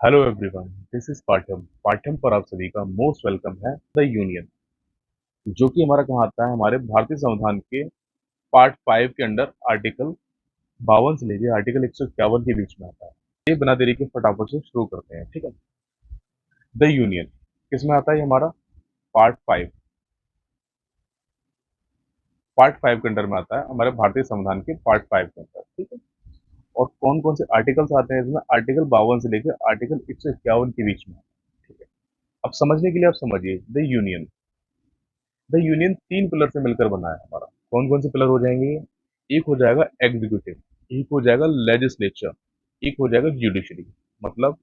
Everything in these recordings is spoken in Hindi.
Hello everyone, this is Pathyam. Pathyam पर आप सभी का मोस्ट वेलकम है। द यूनियन, जो कि हमारा कहाँ आता है, हमारे भारतीय संविधान के पार्ट 5 के अंडर आर्टिकल 52 से लेकर आर्टिकल 151 के बीच में आता है। ये बिना देरी के फटाफट से शुरू करते हैं, ठीक है। द यूनियन किस में आता है? ये हमारा पार्ट 5, पार्ट 5 के अंडर में आता है, हमारे भारतीय संविधान के पार्ट 5 के अंदर, ठीक है। और कौन कौन से आर्टिकल्स आते हैं इसमें? आर्टिकल 52 से लेकर आर्टिकल 151 के बीच में, ठीक है। अब समझने के लिए आप समझिए, द यूनियन तीन पिलर से मिलकर बना है हमारा। कौन कौन से पिलर हो जाएंगे ये? एक हो जाएगा एग्जीक्यूटिव, एक हो जाएगा लेजिस्लेचर, एक हो जाएगा जुडिशरी। मतलब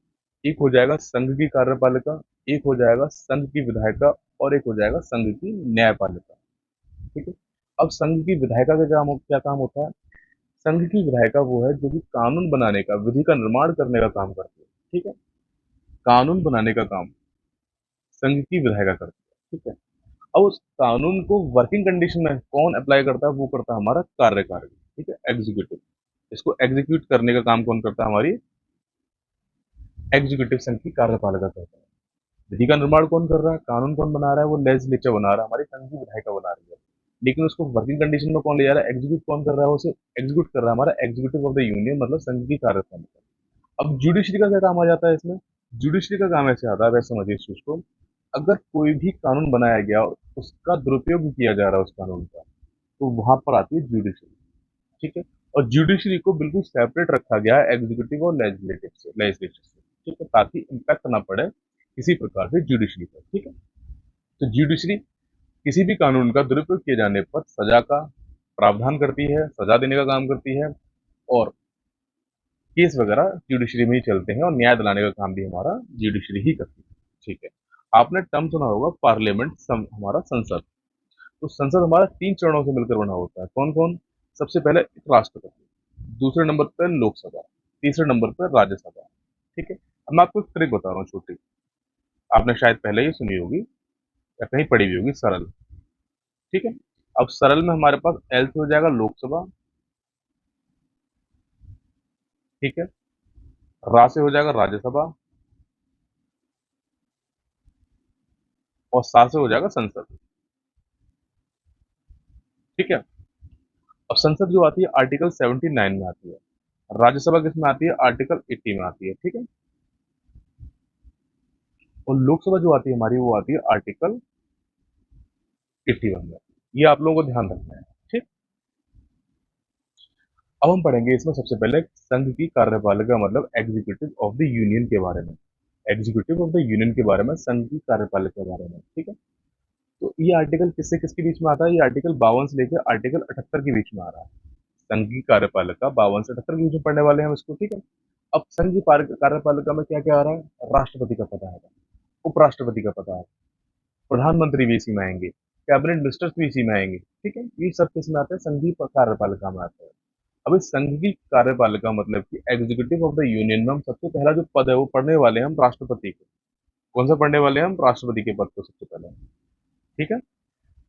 एक हो जाएगा संघ की कार्यपालिका, एक हो जाएगा संघ की विधायिका, और एक हो जाएगा संघ की न्यायपालिका, ठीक है। अब संघ की विधायिका का क्या काम होता है? संघ की विधायिका वो है जो कि कानून बनाने का, विधि का निर्माण करने का काम करती है, ठीक है। कानून बनाने का काम संघ की विधायिका करती है, ठीक है। अब उस कानून को वर्किंग कंडीशन में कौन अप्लाई करता है? वो करता है हमारा कार्यकारी, ठीक है, एग्जीक्यूटिव। इसको एग्जीक्यूट करने का काम कौन करता है? हमारी एग्जीक्यूटिव संघ की कार्यपालिका करता है। विधि का निर्माण कौन कर रहा है? कानून कौन बना रहा है? वो लेजिस्लेचर बना रहा है, हमारी संघ की विधायिका बना रही है। लेकिन उसको वर्किंग कंडीशन में कौन ले जा रहा है? एग्जीक्यूट कौन कर रहा है? उसे एग्जीक्यूट कर रहा है हमारा एग्जीक्यूटिव ऑफ द यूनियन, मतलब संघ की कार्यपालिका। अब जुडिशरी का क्या काम आ जाता है इसमें? जुडिशरी का काम ऐसे आता है, वैसे समझिए इस चीज को। अगर कोई भी कानून बनाया गया और उसका दुरुपयोग किया जा रहा है उस कानून का, तो वहां पर आती है जुडिशरी, ठीक है। और जुडिशरी को बिल्कुल सेपरेट रखा गया है एग्जीक्यूटिव और लेजिस्लेचर से, ठीक है, ताकि इम्पैक्ट ना पड़े किसी प्रकार से जुडिशरी पर, ठीक है। तो जुडिशरी किसी भी कानून का दुरुपयोग किए जाने पर सजा का प्रावधान करती है, सजा देने का काम करती है, और केस वगैरह जुडिशरी में ही चलते हैं, और न्याय दिलाने का काम भी हमारा जुडिशरी ही करती है, ठीक है। आपने टर्म सुना होगा पार्लियामेंट, हमारा संसद। तो संसद हमारा तीन चरणों से मिलकर बना होता है। कौन कौन? सबसे पहले राष्ट्रपति, दूसरे नंबर पर लोकसभा, तीसरे नंबर पर राज्यसभा, ठीक है। अब मैं आपको एक ट्रिक बता रहा हूँ छोटी, आपने शायद पहले ही सुनी होगी या कहीं पढ़ी भी होगी। सरल, ठीक है। अब सरल में हमारे पास एल से हो जाएगा लोकसभा, ठीक है। रा से हो जाएगा राज्यसभा, और सा से हो जाएगा संसद, ठीक है। अब संसद जो आती है आर्टिकल 79 में आती है, राज्यसभा किस में आती है? आर्टिकल 80 में आती है, ठीक है। और लोकसभा जो आती है हमारी, वो आती है आर्टिकल 81 में। ये आप लोगों को ध्यान रखना है, ठीक। अब हम पढ़ेंगे इसमें सबसे पहले संघ की कार्यपालिका, मतलब एग्जीक्यूटिव ऑफ द यूनियन के बारे में। एग्जीक्यूटिव ऑफ द यूनियन के बारे में, संघ की कार्यपालिका के बारे में, ठीक है। तो ये आर्टिकल किससे किसके बीच में आता है? ये आर्टिकल 52 से लेकर आर्टिकल 78 के बीच में आ रहा है। संघ की कार्यपालिका 52 से 78 के बीच में पढ़ने वाले हैं हम इसको, ठीक है। अब संघ की कार्यपालिका में क्या क्या आ रहा है? राष्ट्रपति का पद आएगा, उपराष्ट्रपति का पद आएगा, प्रधानमंत्री भी इसी में आएंगे, कैबिनेट मिनिस्टर्स भी इसी में आएंगे, ठीक है। ये सब किस में आते हैं? संघ की कार्यपालिका में आते हैं। अब इस संघ की कार्यपालिका मतलब कि एग्जीक्यूटिव ऑफ द यूनियन में हम सबसे पहला जो पद है वो पढ़ने वाले हैं हम राष्ट्रपति को। कौन सा पढ़ने वाले हैं हम? राष्ट्रपति के पद को सबसे पहले, ठीक है।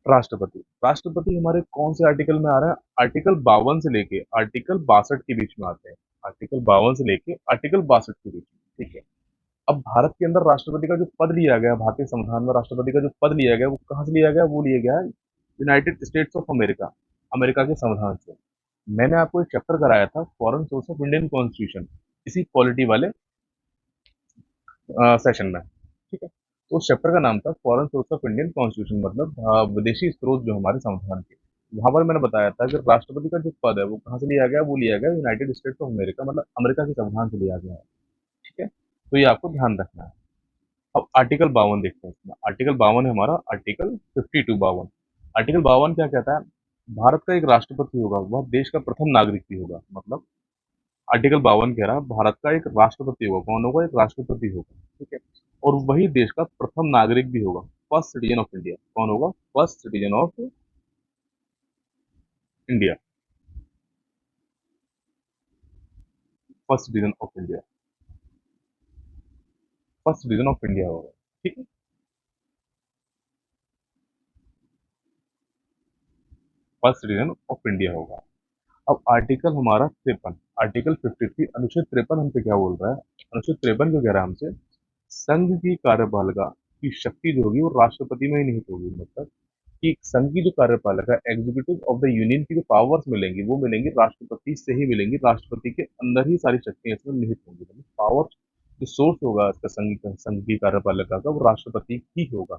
राष्ट्रपति, राष्ट्रपति हमारे कौन से आर्टिकल में आ रहा है? आर्टिकल 52 से लेके आर्टिकल 62 के बीच में आते हैं। आर्टिकल 52 से लेके आर्टिकल 62 के बीच में, ठीक है। अब भारत के अंदर राष्ट्रपति का जो पद लिया गया, भारतीय संविधान में राष्ट्रपति का जो पद लिया गया, वो कहाँ से लिया गया? वो लिया गया है United states of America, America के संविधान से। मैंने आपको एक चैप्टर कराया था, foreign source of Indian constitution, इसी पॉलिटी वाले सेशन में, ठीक है। तो उस चैप्टर का नाम था foreign source of Indian constitution, मतलब विदेशी स्रोत जो हमारे संविधान के। वहां पर मैंने बताया था कि राष्ट्रपति का जो पद है वो कहाँ से लिया गया? वो लिया गया यूनाइटेड स्टेट्स ऑफ अमेरिका, मतलब अमेरिका के संविधान से लिया गया है, ठीक है। तो ये आपको ध्यान रखना है। अब आर्टिकल 52 देखते हैं इसमें। आर्टिकल 52 है हमारा आर्टिकल 52। आर्टिकल 52 क्या कहता है? भारत का एक राष्ट्रपति होगा, वह देश का प्रथम नागरिक भी होगा। मतलब आर्टिकल 52 कह रहा है भारत का एक राष्ट्रपति होगा। कौन होगा? एक राष्ट्रपति होगा, ठीक है। और वही देश का प्रथम नागरिक भी होगा, फर्स्ट सिटीजन ऑफ इंडिया। कौन होगा? First citizen of India, first citizen of India, first citizen of India होगा, ठीक है। फर्स्ट सिटीजन ऑफ इंडिया होगा। अब आर्टिकल हमारा 53, आर्टिकल 53, अनुच्छेद 53 हमसे क्या बोल रहा है? अनुच्छेद 53 जो कह रहा है हमसे, संघ की कार्यपालिका की शक्ति जो होगी वो राष्ट्रपति में ही निहित होगी। मतलब कि संघ की जो कार्यपालिका एग्जीक्यूटिव ऑफ द यूनियन की जो पावर्स मिलेंगी वो मिलेंगी राष्ट्रपति से ही मिलेंगी। राष्ट्रपति के अंदर ही सारी शक्तियां इसमें निहित होंगी। मतलब पावर जो सोर्स होगा इसका संघ की कार्यपालिका का वो राष्ट्रपति ही होगा।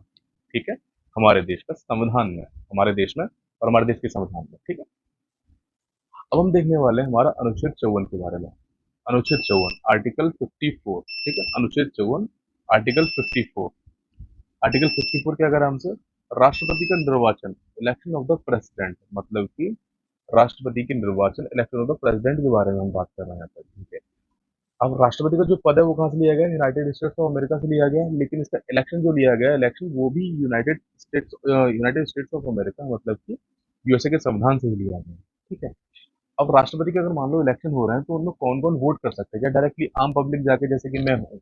ठीक है, हमारे देश का संविधान में, हमारे देश में और हमारे देश के संविधान में। ठीक है, अब हम देखने वाले हैं हमारा अनुच्छेद 54 के बारे में। अनुच्छेद 54 आर्टिकल 54। ठीक है, अनुच्छेद 54 आर्टिकल 54। आर्टिकल 54 क्या करा हमसे, राष्ट्रपति का निर्वाचन, इलेक्शन ऑफ द प्रेसिडेंट, मतलब कि राष्ट्रपति के निर्वाचन, इलेक्शन ऑफ द प्रेसिडेंट के बारे में हम बात कर रहे हैं। ठीक है, अब राष्ट्रपति का जो पद है वो कहाँ से लिया गया, यूनाइटेड स्टेट्स ऑफ अमेरिका से लिया गया, लेकिन इसका इलेक्शन जो लिया गया इलेक्शन वो भी यूनाइटेड स्टेट्स ऑफ अमेरिका, मतलब कि यूएसए के संविधान से ही लिया गया। ठीक है, अब राष्ट्रपति के अगर मान लो इलेक्शन हो रहे हैं तो उनमें कौन कौन वोट कर सकते हैं, क्या डायरेक्टली आम पब्लिक जाके, जैसे कि मैं हूँ,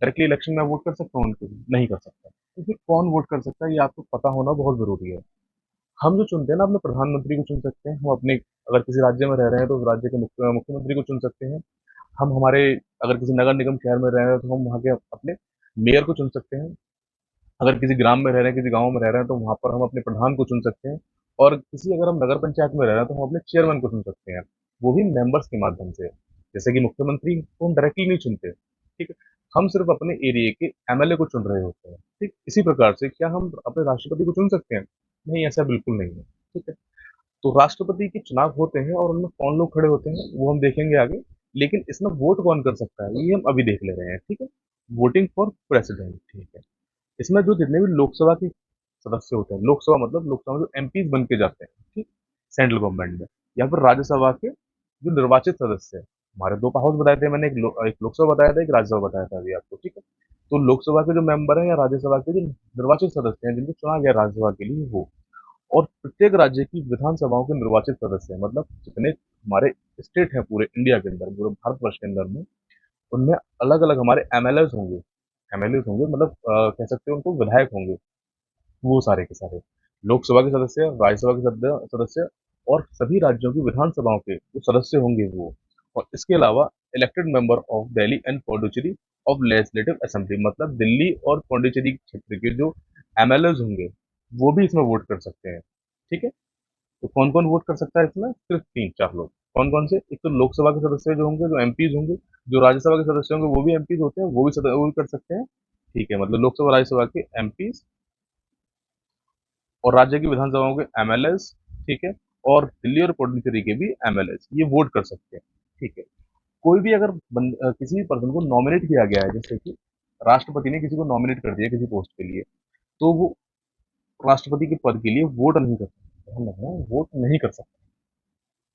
डायरेक्टली इलेक्शन में वोट कर सकता हूँ उनको? नहीं कर सकता। तो फिर कौन वोट कर सकता है ये आपको पता होना बहुत जरूरी है। हम जो चुनते हैं ना, अपने प्रधानमंत्री को चुन सकते हैं, हम अपने, अगर किसी राज्य में रह रहे हैं तो उस राज्य के मुख्यमंत्री को चुन सकते हैं। हम हमारे, अगर किसी नगर निगम शहर में रह रहे हैं तो हम वहाँ के अपने मेयर को चुन सकते हैं। अगर किसी ग्राम में रह रहे हैं, किसी गांव में रह रहे हैं तो वहाँ पर हम अपने प्रधान को चुन सकते हैं। और किसी, अगर हम नगर पंचायत में रह रहे हैं तो हम अपने चेयरमैन को चुन सकते हैं, वो भी मेंबर्स के माध्यम से। जैसे कि मुख्यमंत्री को हम डायरेक्टली नहीं चुनते। ठीक है, हम सिर्फ अपने एरिया के एमएलए को चुन रहे होते हैं। ठीक, इसी प्रकार से क्या हम अपने राष्ट्रपति को चुन सकते हैं? नहीं, ऐसा बिल्कुल नहीं है। ठीक है, तो राष्ट्रपति के चुनाव होते हैं और उनमें कौन लोग खड़े होते हैं वो हम देखेंगे आगे। लेकिन इसमें वोट कौन कर सकता है ये हम अभी देख ले रहे हैं। ठीक है, वोटिंग फॉर प्रेसिडेंट। ठीक है, इसमें जो जितने भी लोकसभा के सदस्य होते हैं, लोकसभा मतलब लोकसभा में जो एमपीज बन के जाते हैं, ठीक, सेंट्रल गवर्नमेंट में, या फिर राज्यसभा के जो निर्वाचित सदस्य हैं। हमारे दो हाउस बताए थे मैंने, एक लोकसभा बताया था, एक राज्यसभा बताया था अभी आपको। ठीक है, तो लोकसभा के जो मेंबर हैं या राज्यसभा के जो निर्वाचित सदस्य हैं जिनको चुना गया राज्यसभा के लिए, वो, और प्रत्येक राज्य की विधानसभाओं के निर्वाचित सदस्य हैं, मतलब जितने हमारे स्टेट हैं पूरे इंडिया के अंदर, पूरे भारतवर्ष के अंदर में, उनमें अलग अलग हमारे एमएलएस होंगे। एमएलएस होंगे मतलब कह सकते हैं उनको विधायक होंगे। वो सारे के सारे लोकसभा के सदस्य, राज्यसभा के सदस्य और सभी राज्यों की विधानसभाओं के जो सदस्य होंगे वो। और इसके अलावा elected member of Delhi and Pondicherry of legislative assembly, मतलब दिल्ली और पौंडीचेरी क्षेत्र के जो एमएलएज होंगे वो भी इसमें वोट कर सकते हैं। ठीक है, तो कौन कौन वोट कर सकता है इसमें? सिर्फ तीन चार लोग। कौन कौन से? एक तो लोकसभा के सदस्य जो होंगे, जो एमपीज होंगे, जो राज्यसभा के सदस्य होंगे वो भी एमपीज होते हैं, वो भी कर सकते हैं। ठीक है, मतलब लोकसभा राज्यसभा के एमपीज और राज्य की विधानसभाओं के एमएलएस। ठीक है, और दिल्ली और पुडुचेरी के भी एमएलएस ये वोट कर सकते हैं। ठीक है, कोई भी अगर किसी भी पर्सन को नॉमिनेट किया गया है, जैसे कि राष्ट्रपति ने किसी को नॉमिनेट कर दिया किसी पोस्ट के लिए, तो वो राष्ट्रपति के पद के लिए वोट नहीं कर सकता। ध्यान रखना, वोट नहीं कर सकता।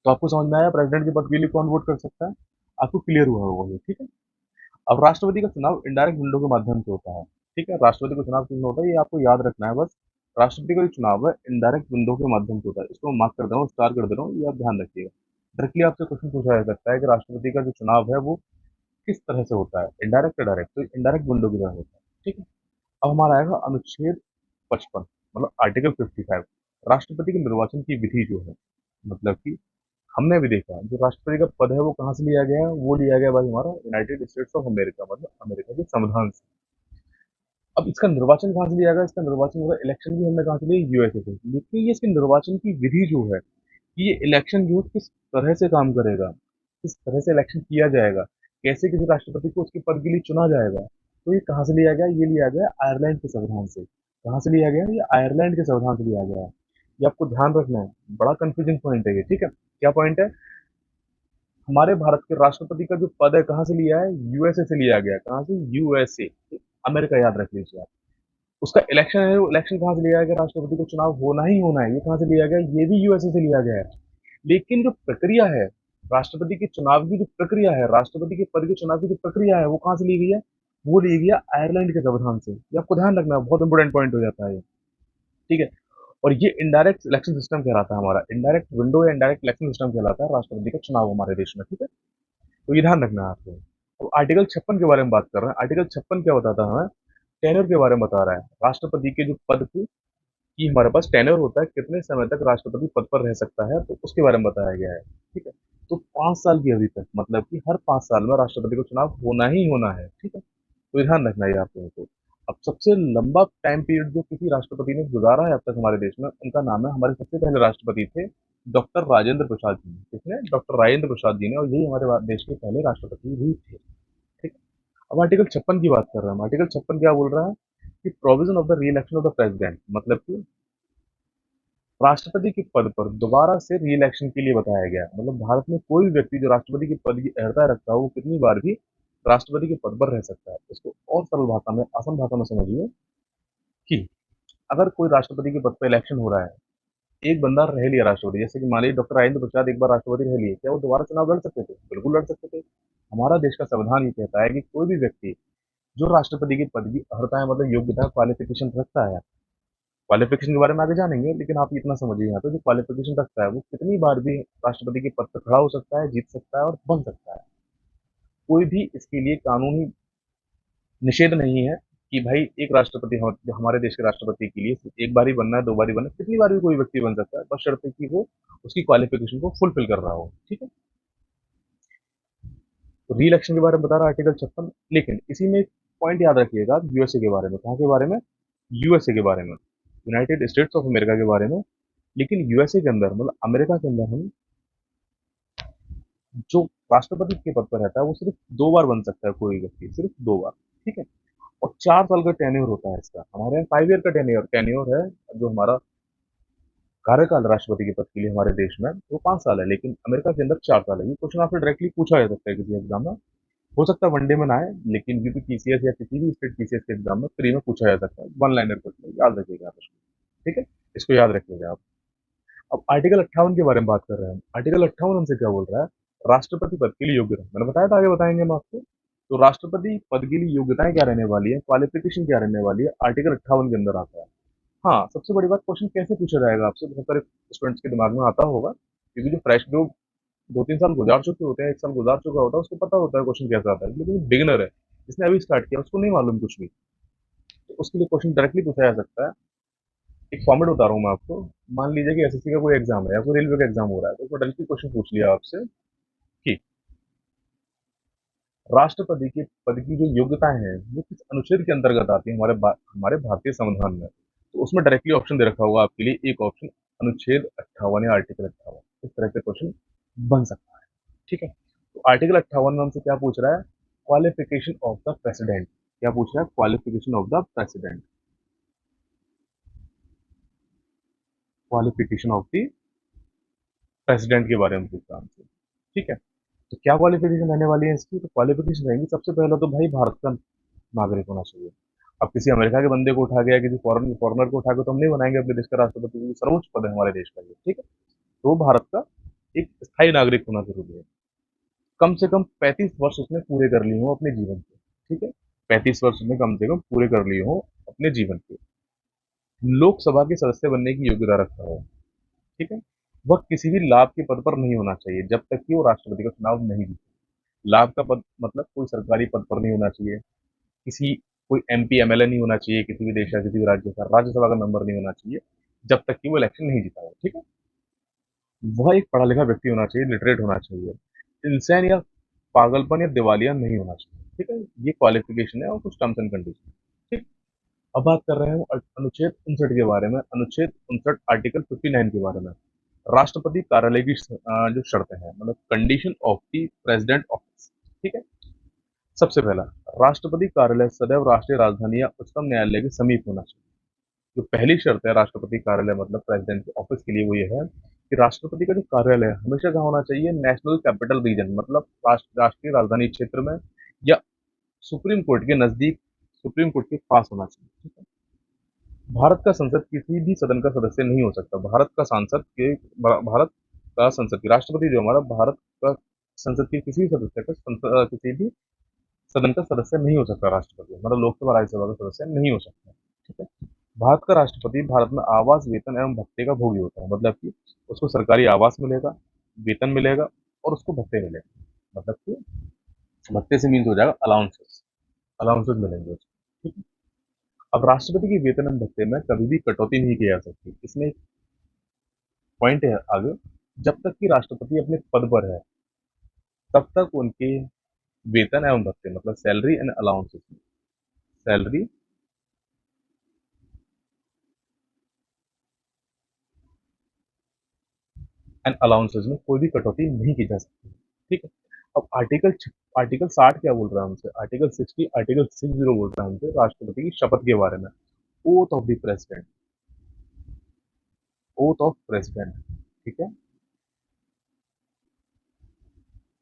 तो आपको समझ में आया प्रेसिडेंट के पद के लिए कौन वोट कर सकता है? आपको क्लियर हुआ होगा ये। ठीक है, अब राष्ट्रपति का चुनाव इनडायरेक्ट विंडो के माध्यम से होता है। ठीक है, राष्ट्रपति का चुनाव किसमें होता है ये आपको याद रखना है बस। राष्ट्रपति का जो चुनाव है इनडायरेक्ट विंडो के माध्यम से होता है। इसको मैं मार्क कर दे रहा हूँ, स्टार कर दे रहा हूँ, ये आप ध्यान रखिएगा। डायरेक्टली आपसे क्वेश्चन पूछा जा सकता है कि राष्ट्रपति का जो चुनाव है वो किस तरह से होता है, इनडायरेक्ट या डायरेक्ट? तो इनडायरेक्ट विंडो की तरह होता है। ठीक है, अब हमारा आएगा अनुच्छेद 55, मतलब आर्टिकल 55, राष्ट्रपति के निर्वाचन की विधि जो है। मतलब कि हमने अभी देखा जो राष्ट्रपति का पद है वो कहाँ से लिया गया है, वो लिया गया भाई हमारा यूनाइटेड स्टेट्स ऑफ अमेरिका, मतलब अमेरिका के संविधान से। अब इसका निर्वाचन कहाँ से लिया गया? इसका निर्वाचन होगा, इलेक्शन भी हमने कहाँ से लिया? यूएसए से। लेकिन ये इसके निर्वाचन की विधि जो है, कि ये इलेक्शन जो है किस तरह से काम करेगा, किस तरह से इलेक्शन किया जाएगा, कैसे किसी राष्ट्रपति को उसके पद के लिए चुना जाएगा, तो ये कहाँ से लिया गया? ये लिया गया आयरलैंड के संविधान से। कहाँ से लिया गया? ये आयरलैंड के संविधान से लिया गया है। ये आपको ध्यान रखना है, बड़ा कंफ्यूजिंग पॉइंट है ये। ठीक है, क्या पॉइंट है? हमारे भारत के राष्ट्रपति का जो पद है कहाँ से लिया है? यूएसए से लिया गया है। कहाँ से? यूएसए, अमेरिका, याद रख लीजिए आप। उसका इलेक्शन है, वो इलेक्शन कहाँ से लिया गया? राष्ट्रपति को चुनाव होना ही होना है, ये कहाँ से लिया गया? ये भी यूएसए से लिया गया है। लेकिन जो प्रक्रिया है, राष्ट्रपति के चुनाव की जो प्रक्रिया है, राष्ट्रपति के पद के चुनाव की जो प्रक्रिया है, वो कहाँ से ली गई है? वो ली गई है आयरलैंड के संविधान से। ये आपको ध्यान रखना है, बहुत इंपोर्टेंट पॉइंट हो जाता है ये। ठीक है, और ये इनडायरेक्ट इलेक्शन सिस्टम कहलाता है हमारा, इनडायरेक्ट विंडो या इनडायरेक्ट इलेक्शन सिस्टम कहलाता है राष्ट्रपति का चुनाव हमारे देश में। ठीक है, तो ये ध्यान रखना है आपको। अब आर्टिकल 56 के बारे में बात कर रहे हैं। आर्टिकल 56 क्या बताता है? हमें टेन्योर के बारे में बता रहा है। राष्ट्रपति के जो पद की हमारे पास टेन्योर होता है, कितने समय तक राष्ट्रपति पद पर रह सकता है, तो उसके बारे में बताया गया है। ठीक है, तो 5 साल की अवधि तक, मतलब कि हर 5 साल में राष्ट्रपति को चुनाव होना ही होना है, ठीक है। तो ध्यान रखना है आप लोगों को। अब सबसे लंबा टाइम पीरियड जो किसी राष्ट्रपति ने गुजारा है अब तक हमारे देश में, उनका नाम है, हमारे सबसे पहले राष्ट्रपति थे डॉक्टर राजेंद्र प्रसाद जी। किसने? डॉक्टर राजेंद्र प्रसाद जी ने, और यही हमारे देश के पहले राष्ट्रपति भी थे, ठीक है। अब आर्टिकल 56 की बात कर रहे हैं हम। आर्टिकल 56 क्या बोल रहा है कि प्रोविजन ऑफ द री इलेक्शन ऑफ द प्रेसिडेंट, मतलब कि राष्ट्रपति के पद पर दोबारा से री इलेक्शन के लिए बताया गया है। मतलब भारत में कोई भी व्यक्ति जो राष्ट्रपति के पद की अर्हता रखता है वो कितनी बार भी राष्ट्रपति के पद पर रह सकता है। इसको और सरल भाषा में, आसान भाषा में समझिए कि अगर कोई राष्ट्रपति के पद पर इलेक्शन हो रहा है, एक बंदा रह लिया राष्ट्रपति, जैसे कि मान लीजिए डॉक्टर राजेंद्र प्रसाद एक बार राष्ट्रपति रह लिए, क्या वो दोबारा चुनाव लड़ सकते थे? बिल्कुल लड़ सकते थे। हमारा देश का संविधान ये कहता है कि कोई भी व्यक्ति जो राष्ट्रपति के पद की अर्हता है, मतलब योग्यता, क्वालिफिकेशन रखता है, क्वालिफिकेशन के बारे में आगे जानेंगे, लेकिन आप इतना समझिए यहाँ पे, जो क्वालिफिकेशन रखता है वो कितनी बार भी राष्ट्रपति के पद पर खड़ा हो सकता है, जीत सकता है और बन सकता है। कोई भी इसके लिए कानूनी निषेध नहीं है कि भाई एक राष्ट्रपति जो हमारे देश के राष्ट्रपति के लिए सिर्फ एक बार ही बनना है, दो बार ही बनना है, कितनी बार भी कोई व्यक्ति बन सकता है, बस शर्त है कि वो उसकी क्वालिफिकेशन को फुलफिल कर रहा हो, ठीक है। तो री इलेक्शन के बारे में बता रहा आर्टिकल 56, लेकिन इसी में एक पॉइंट याद रखिएगा आप यूएसए के बारे में। कहाँ के बारे में? यूएसए के बारे में, यूनाइटेड स्टेट्स ऑफ अमेरिका के बारे में। लेकिन यूएसए के अंदर, मतलब अमेरिका के अंदर, हम जो राष्ट्रपति के पद पर रहता है वो सिर्फ 2 बार बन सकता है, कोई व्यक्ति सिर्फ 2 बार, ठीक है। और 4 साल का टेन्योर होता है इसका। हमारे यहाँ 5 ईयर का टेन्योर टेन्योर है। जो हमारा कार्यकाल राष्ट्रपति के पद के लिए हमारे देश में वो 5 साल है, लेकिन अमेरिका के अंदर 4 साल है। ये क्वेश्चन आपसे डायरेक्टली पूछा जा सकता है किसी एग्जाम में। हो सकता है वनडे में ना आए, लेकिन यूपी पीसीएस या किसी भी स्टेट पीसीएस के एग्जाम में प्री में पूछा जा सकता है। वन लाइनर क्वेश्चन, याद रखिएगा आप इसको, ठीक है। इसको याद रखिएगा आप। अब आर्टिकल 58 के बारे में बात कर रहे हैं हम। आर्टिकल 58 हमसे क्या बोल रहा है? राष्ट्रपति पद के लिए योग्यता, मैंने बताया था आगे बताएंगे हम आपको। तो राष्ट्रपति पद के लिए योग्यताएं क्या रहने वाली है, क्वालिफिकेशन क्या रहने वाली है, आर्टिकल 58 के अंदर आता है। हाँ, सबसे बड़ी बात, क्वेश्चन कैसे पूछा जाएगा आपसे, बहुत सारे स्टूडेंट्स के दिमाग में आता होगा, क्योंकि जो फ्रेश, जो 2-3 साल गुजार चुके होते हैं, 1 साल गुजार चुका होता है, उसको पता होता है क्वेश्चन कैसा आता है। लेकिन बिगिनर है, जिसने अभी स्टार्ट किया, उसको नहीं मालूम कुछ भी, तो उसके लिए क्वेश्चन डायरेक्टली पूछा जा सकता है। एक फॉर्मेट बता रहा हूँ मैं आपको। मान लीजिए कि एसएससी का कोई एग्जाम है या कोई रेलवे का एग्जाम हो रहा है, तो उसमें डायरेक्टली क्वेश्चन पूछ लिया आपसे कि राष्ट्रपति के पद की जो योग्यताएं हैं वो किस अनुच्छेद के अंतर्गत आती है हमारे भारतीय संविधान में। तो उसमें डायरेक्टली ऑप्शन दे रखा होगा आपके लिए, एक ऑप्शन अनुच्छेद 58 या आर्टिकल 58। इस तरह से क्वेश्चन बन सकता है, ठीक है। तो आर्टिकल 58 में हमसे क्या पूछ रहा है? Qualification of the president. क्या पूछ रहा है? Qualification of the president, qualification of the president के बारे में पूछ रहा है हमसे, ठीक है। तो क्या क्वालिफिकेशन रहने वाली है इसकी? तो क्वालिफिकेशन रहेंगी, सबसे पहले तो भाई भारत का नागरिक होना चाहिए। अब किसी अमेरिका के बंदे को उठा के या किसी फॉरनर को उठा के तो हम नहीं बनाएंगे अपने देश का राष्ट्रपति, क्योंकि सर्वोच्च पद है हमारे देश का ये, ठीक है। तो भारत का एक स्थायी नागरिक होना जरूरी है। कम से कम 35 वर्ष उसने पूरे कर लिए हो अपने जीवन के, ठीक है। 35 वर्ष उसने कम से कम पूरे कर लिए हो अपने जीवन के। लोकसभा के सदस्य बनने की योग्यता रखता हो, ठीक है। वह किसी भी लाभ के पद पर नहीं होना चाहिए जब तक कि वो राष्ट्रपति का चुनाव नहीं जीते। लाभ का पद मतलब कोई सरकारी पद पर नहीं होना चाहिए, किसी कोई एमपी एमएलए नहीं होना चाहिए, किसी भी देश या किसी भी राज्य का राज्यसभा का मेंबर नहीं होना चाहिए जब तक कि वो इलेक्शन नहीं जीता हो, ठीक है। वह एक पढ़ा लिखा व्यक्ति होना चाहिए, लिटरेट होना चाहिए, इंसान या पागलपन या दिवालिया नहीं होना चाहिए, ठीक है। ये क्वालिफिकेशन है और कुछ टर्म्स एंड कंडीशन, ठीक। अब बात कर रहे हैं अनुच्छेद 59 के बारे में। अनुच्छेद 59 आर्टिकल 59 के बारे में। राष्ट्रपति कार्यालय की जो शर्तें हैं, मतलब condition of the president office, ठीक है। सबसे पहला, राष्ट्रपति कार्यालय सदैव राष्ट्रीय राजधानी या उच्चतम न्यायालय के समीप होना चाहिए। जो पहली शर्त है राष्ट्रपति कार्यालय मतलब प्रेसिडेंट के ऑफिस के लिए, वो ये है कि राष्ट्रपति का जो कार्यालय है हमेशा कहाँ होना चाहिए? नेशनल कैपिटल रीजन, मतलब राष्ट्रीय राजधानी क्षेत्र में, या सुप्रीम कोर्ट के नजदीक, सुप्रीम कोर्ट के पास होना चाहिए, ठीक है। भारत का संसद किसी भी सदन का सदस्य नहीं हो सकता। भारत का संसद की राष्ट्रपति जो हमारा भारत का संसद के किसी भी सदस्य का किसी भी सदन का सदस्य नहीं हो सकता। राष्ट्रपति मतलब लोकसभा राज्यसभा का सदस्य नहीं हो सकता, ठीक है। भारत का राष्ट्रपति भारत में आवास, वेतन एवं भत्ते का भोगी होता है। मतलब कि उसको सरकारी आवास मिलेगा, वेतन मिलेगा और उसको भत्ते मिलेगा। मतलब कि भत्ते से मीन्स हो जाएगा अलाउंसेस, अलाउंसेस मिलेंगे उसको, ठीक है। अब राष्ट्रपति के वेतन एवं भत्ते में कभी भी कटौती नहीं की जा सकती। इसमें एक पॉइंट है आगे, जब तक कि राष्ट्रपति अपने पद पर है तब तक उनके वेतन एवं भत्ते मतलब सैलरी एंड अलाउंसेस में सैलरी एंड अलाउंसेस में कोई भी कटौती नहीं की जा सकती। ठीक है। अब आर्टिकल 60 क्या बोल रहा है हमसे, आर्टिकल 60 आर्टिकल 60 बोल रहा है हमसे राष्ट्रपति की शपथ के बारे में। Oath of the president, oath of president. ठीक है।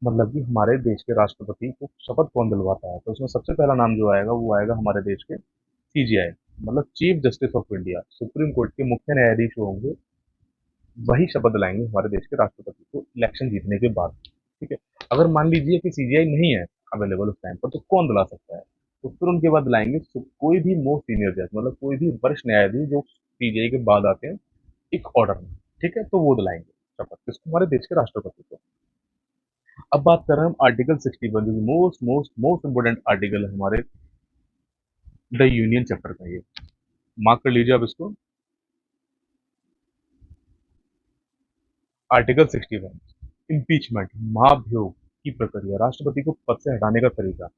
मतलब कि हमारे देश के राष्ट्रपति को शपथ कौन दिलवाता है, तो उसमें सबसे पहला नाम जो आएगा वो आएगा हमारे देश के सीजीआई, मतलब chief justice of India, supreme court के मुख्य न्यायाधीश जो होंगे वही शपथ दिलाएंगे हमारे देश के राष्ट्रपति को इलेक्शन जीतने के बाद। ठीक है। अगर मान लीजिए कि सीजीआई नहीं है अवेलेबल उस टाइम पर, तो कौन दिला सकता है, तो फिर उनके बाद दिलाएंगे कोई भी मोस्ट सीनियर जज, मतलब कोई भी वरिष्ठ न्यायाधीश जो सीजीआई के बाद आते हैं एक ऑर्डर में। ठीक है, तो वो दिलाएंगे शपथ किसको, हमारे देश के राष्ट्रपति को। अब बात कर रहे हैं हम आर्टिकल 61 जो most most most important article है हमारे द यूनियन चैप्टर का। ये मार्क कर लीजिए आप इसको, आर्टिकल 61, इम्पीचमेंट, महाभियोग की प्रक्रिया, राष्ट्रपति को पद से हटाने का तरीका।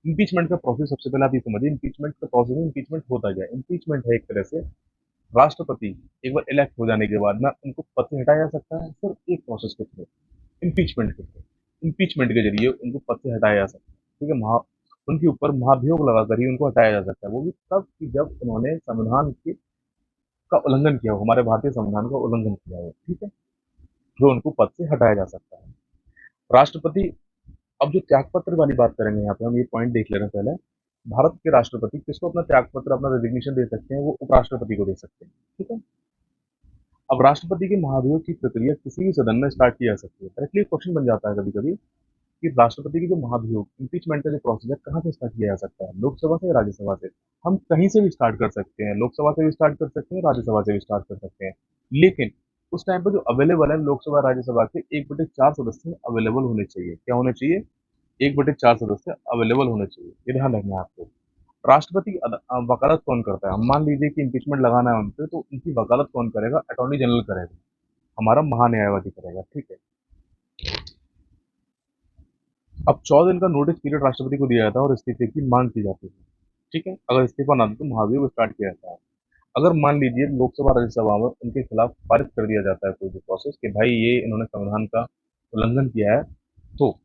इम्पीचमेंट का प्रोसेस सबसे पहले आप ये समझिए, इम्पीचमेंट का प्रोसेस में इम्पीचमेंट होता क्या है। इम्पीचमेंट है एक तरह से राष्ट्रपति एक बार इलेक्ट हो जाने के बाद ना उनको पद से हटाया जा सकता है सिर्फ एक प्रोसेस के थ्रू, इम्पीचमेंट के थ्रू। इम्पीचमेंट के जरिए उनको पद से हटाया जा सकता है। ठीक है। उनके ऊपर महाभियोग लगाकर ही उनको हटाया जा सकता है, वो भी तब कि जब उन्होंने संविधान की का उल्लंघन किया हो, हमारे भारतीय संविधान का उल्लंघन किया हो। ठीक है। जो उनको पद से हटाया जा सकता है। राष्ट्रपति, अब जो त्यागपत्र वाली बात करेंगे यहाँ पे हम ये पॉइंट देख ले रहे हैं पहले। भारत के राष्ट्रपति किसको अपना त्यागपत्र अपना रेजिग्नेशन दे सकते हैं, वो उपराष्ट्रपति को दे सकते हैं। ठीक है। अब राष्ट्रपति के महाभियोग की प्रक्रिया किसी भी सदन में स्टार्ट की जा सकती है। डायरेक्टली क्वेश्चन बन जाता है कभी कभी कि राष्ट्रपति की जो महाभियोग इम्पीचमेंट का जो प्रोसेस है कहाँ से स्टार्ट किया जा सकता है, लोकसभा से या राज्यसभा से। हम कहीं से भी स्टार्ट कर सकते हैं, लोकसभा से भी स्टार्ट कर सकते हैं, राज्यसभा से भी स्टार्ट कर सकते हैं। लेकिन उस टाइम पर जो अवेलेबल है लोकसभा राज्यसभा के 1/4 सदस्य अवेलेबल होने चाहिए। क्या होने चाहिए, 1/4 सदस्य अवेलेबल होने चाहिए, ये ध्यान रखना है आपको। राष्ट्रपति की वकालत कौन करता है, हम मान लीजिए कि इम्पीचमेंट लगाना है उन पे, तो उनकी वकालत कौन करेगा, अटॉर्नी जनरल करेगा, हमारा महान्यायवादी करेगा। ठीक है। अब 14 दिन का नोटिस पीरियड राष्ट्रपति को दिया जाता है और इस्तीफे की मांग की जाती है। ठीक है। अगर इस्तीफा ना दे तो महाभियोग स्टार्ट किया जाता है। अगर मान लीजिए लोकसभा राज्यसभा में उनके खिलाफ पारित कर दिया जाता है कोई भी प्रोसेस कि भाई ये इन्होंने संविधान का उल्लंघन किया है, तो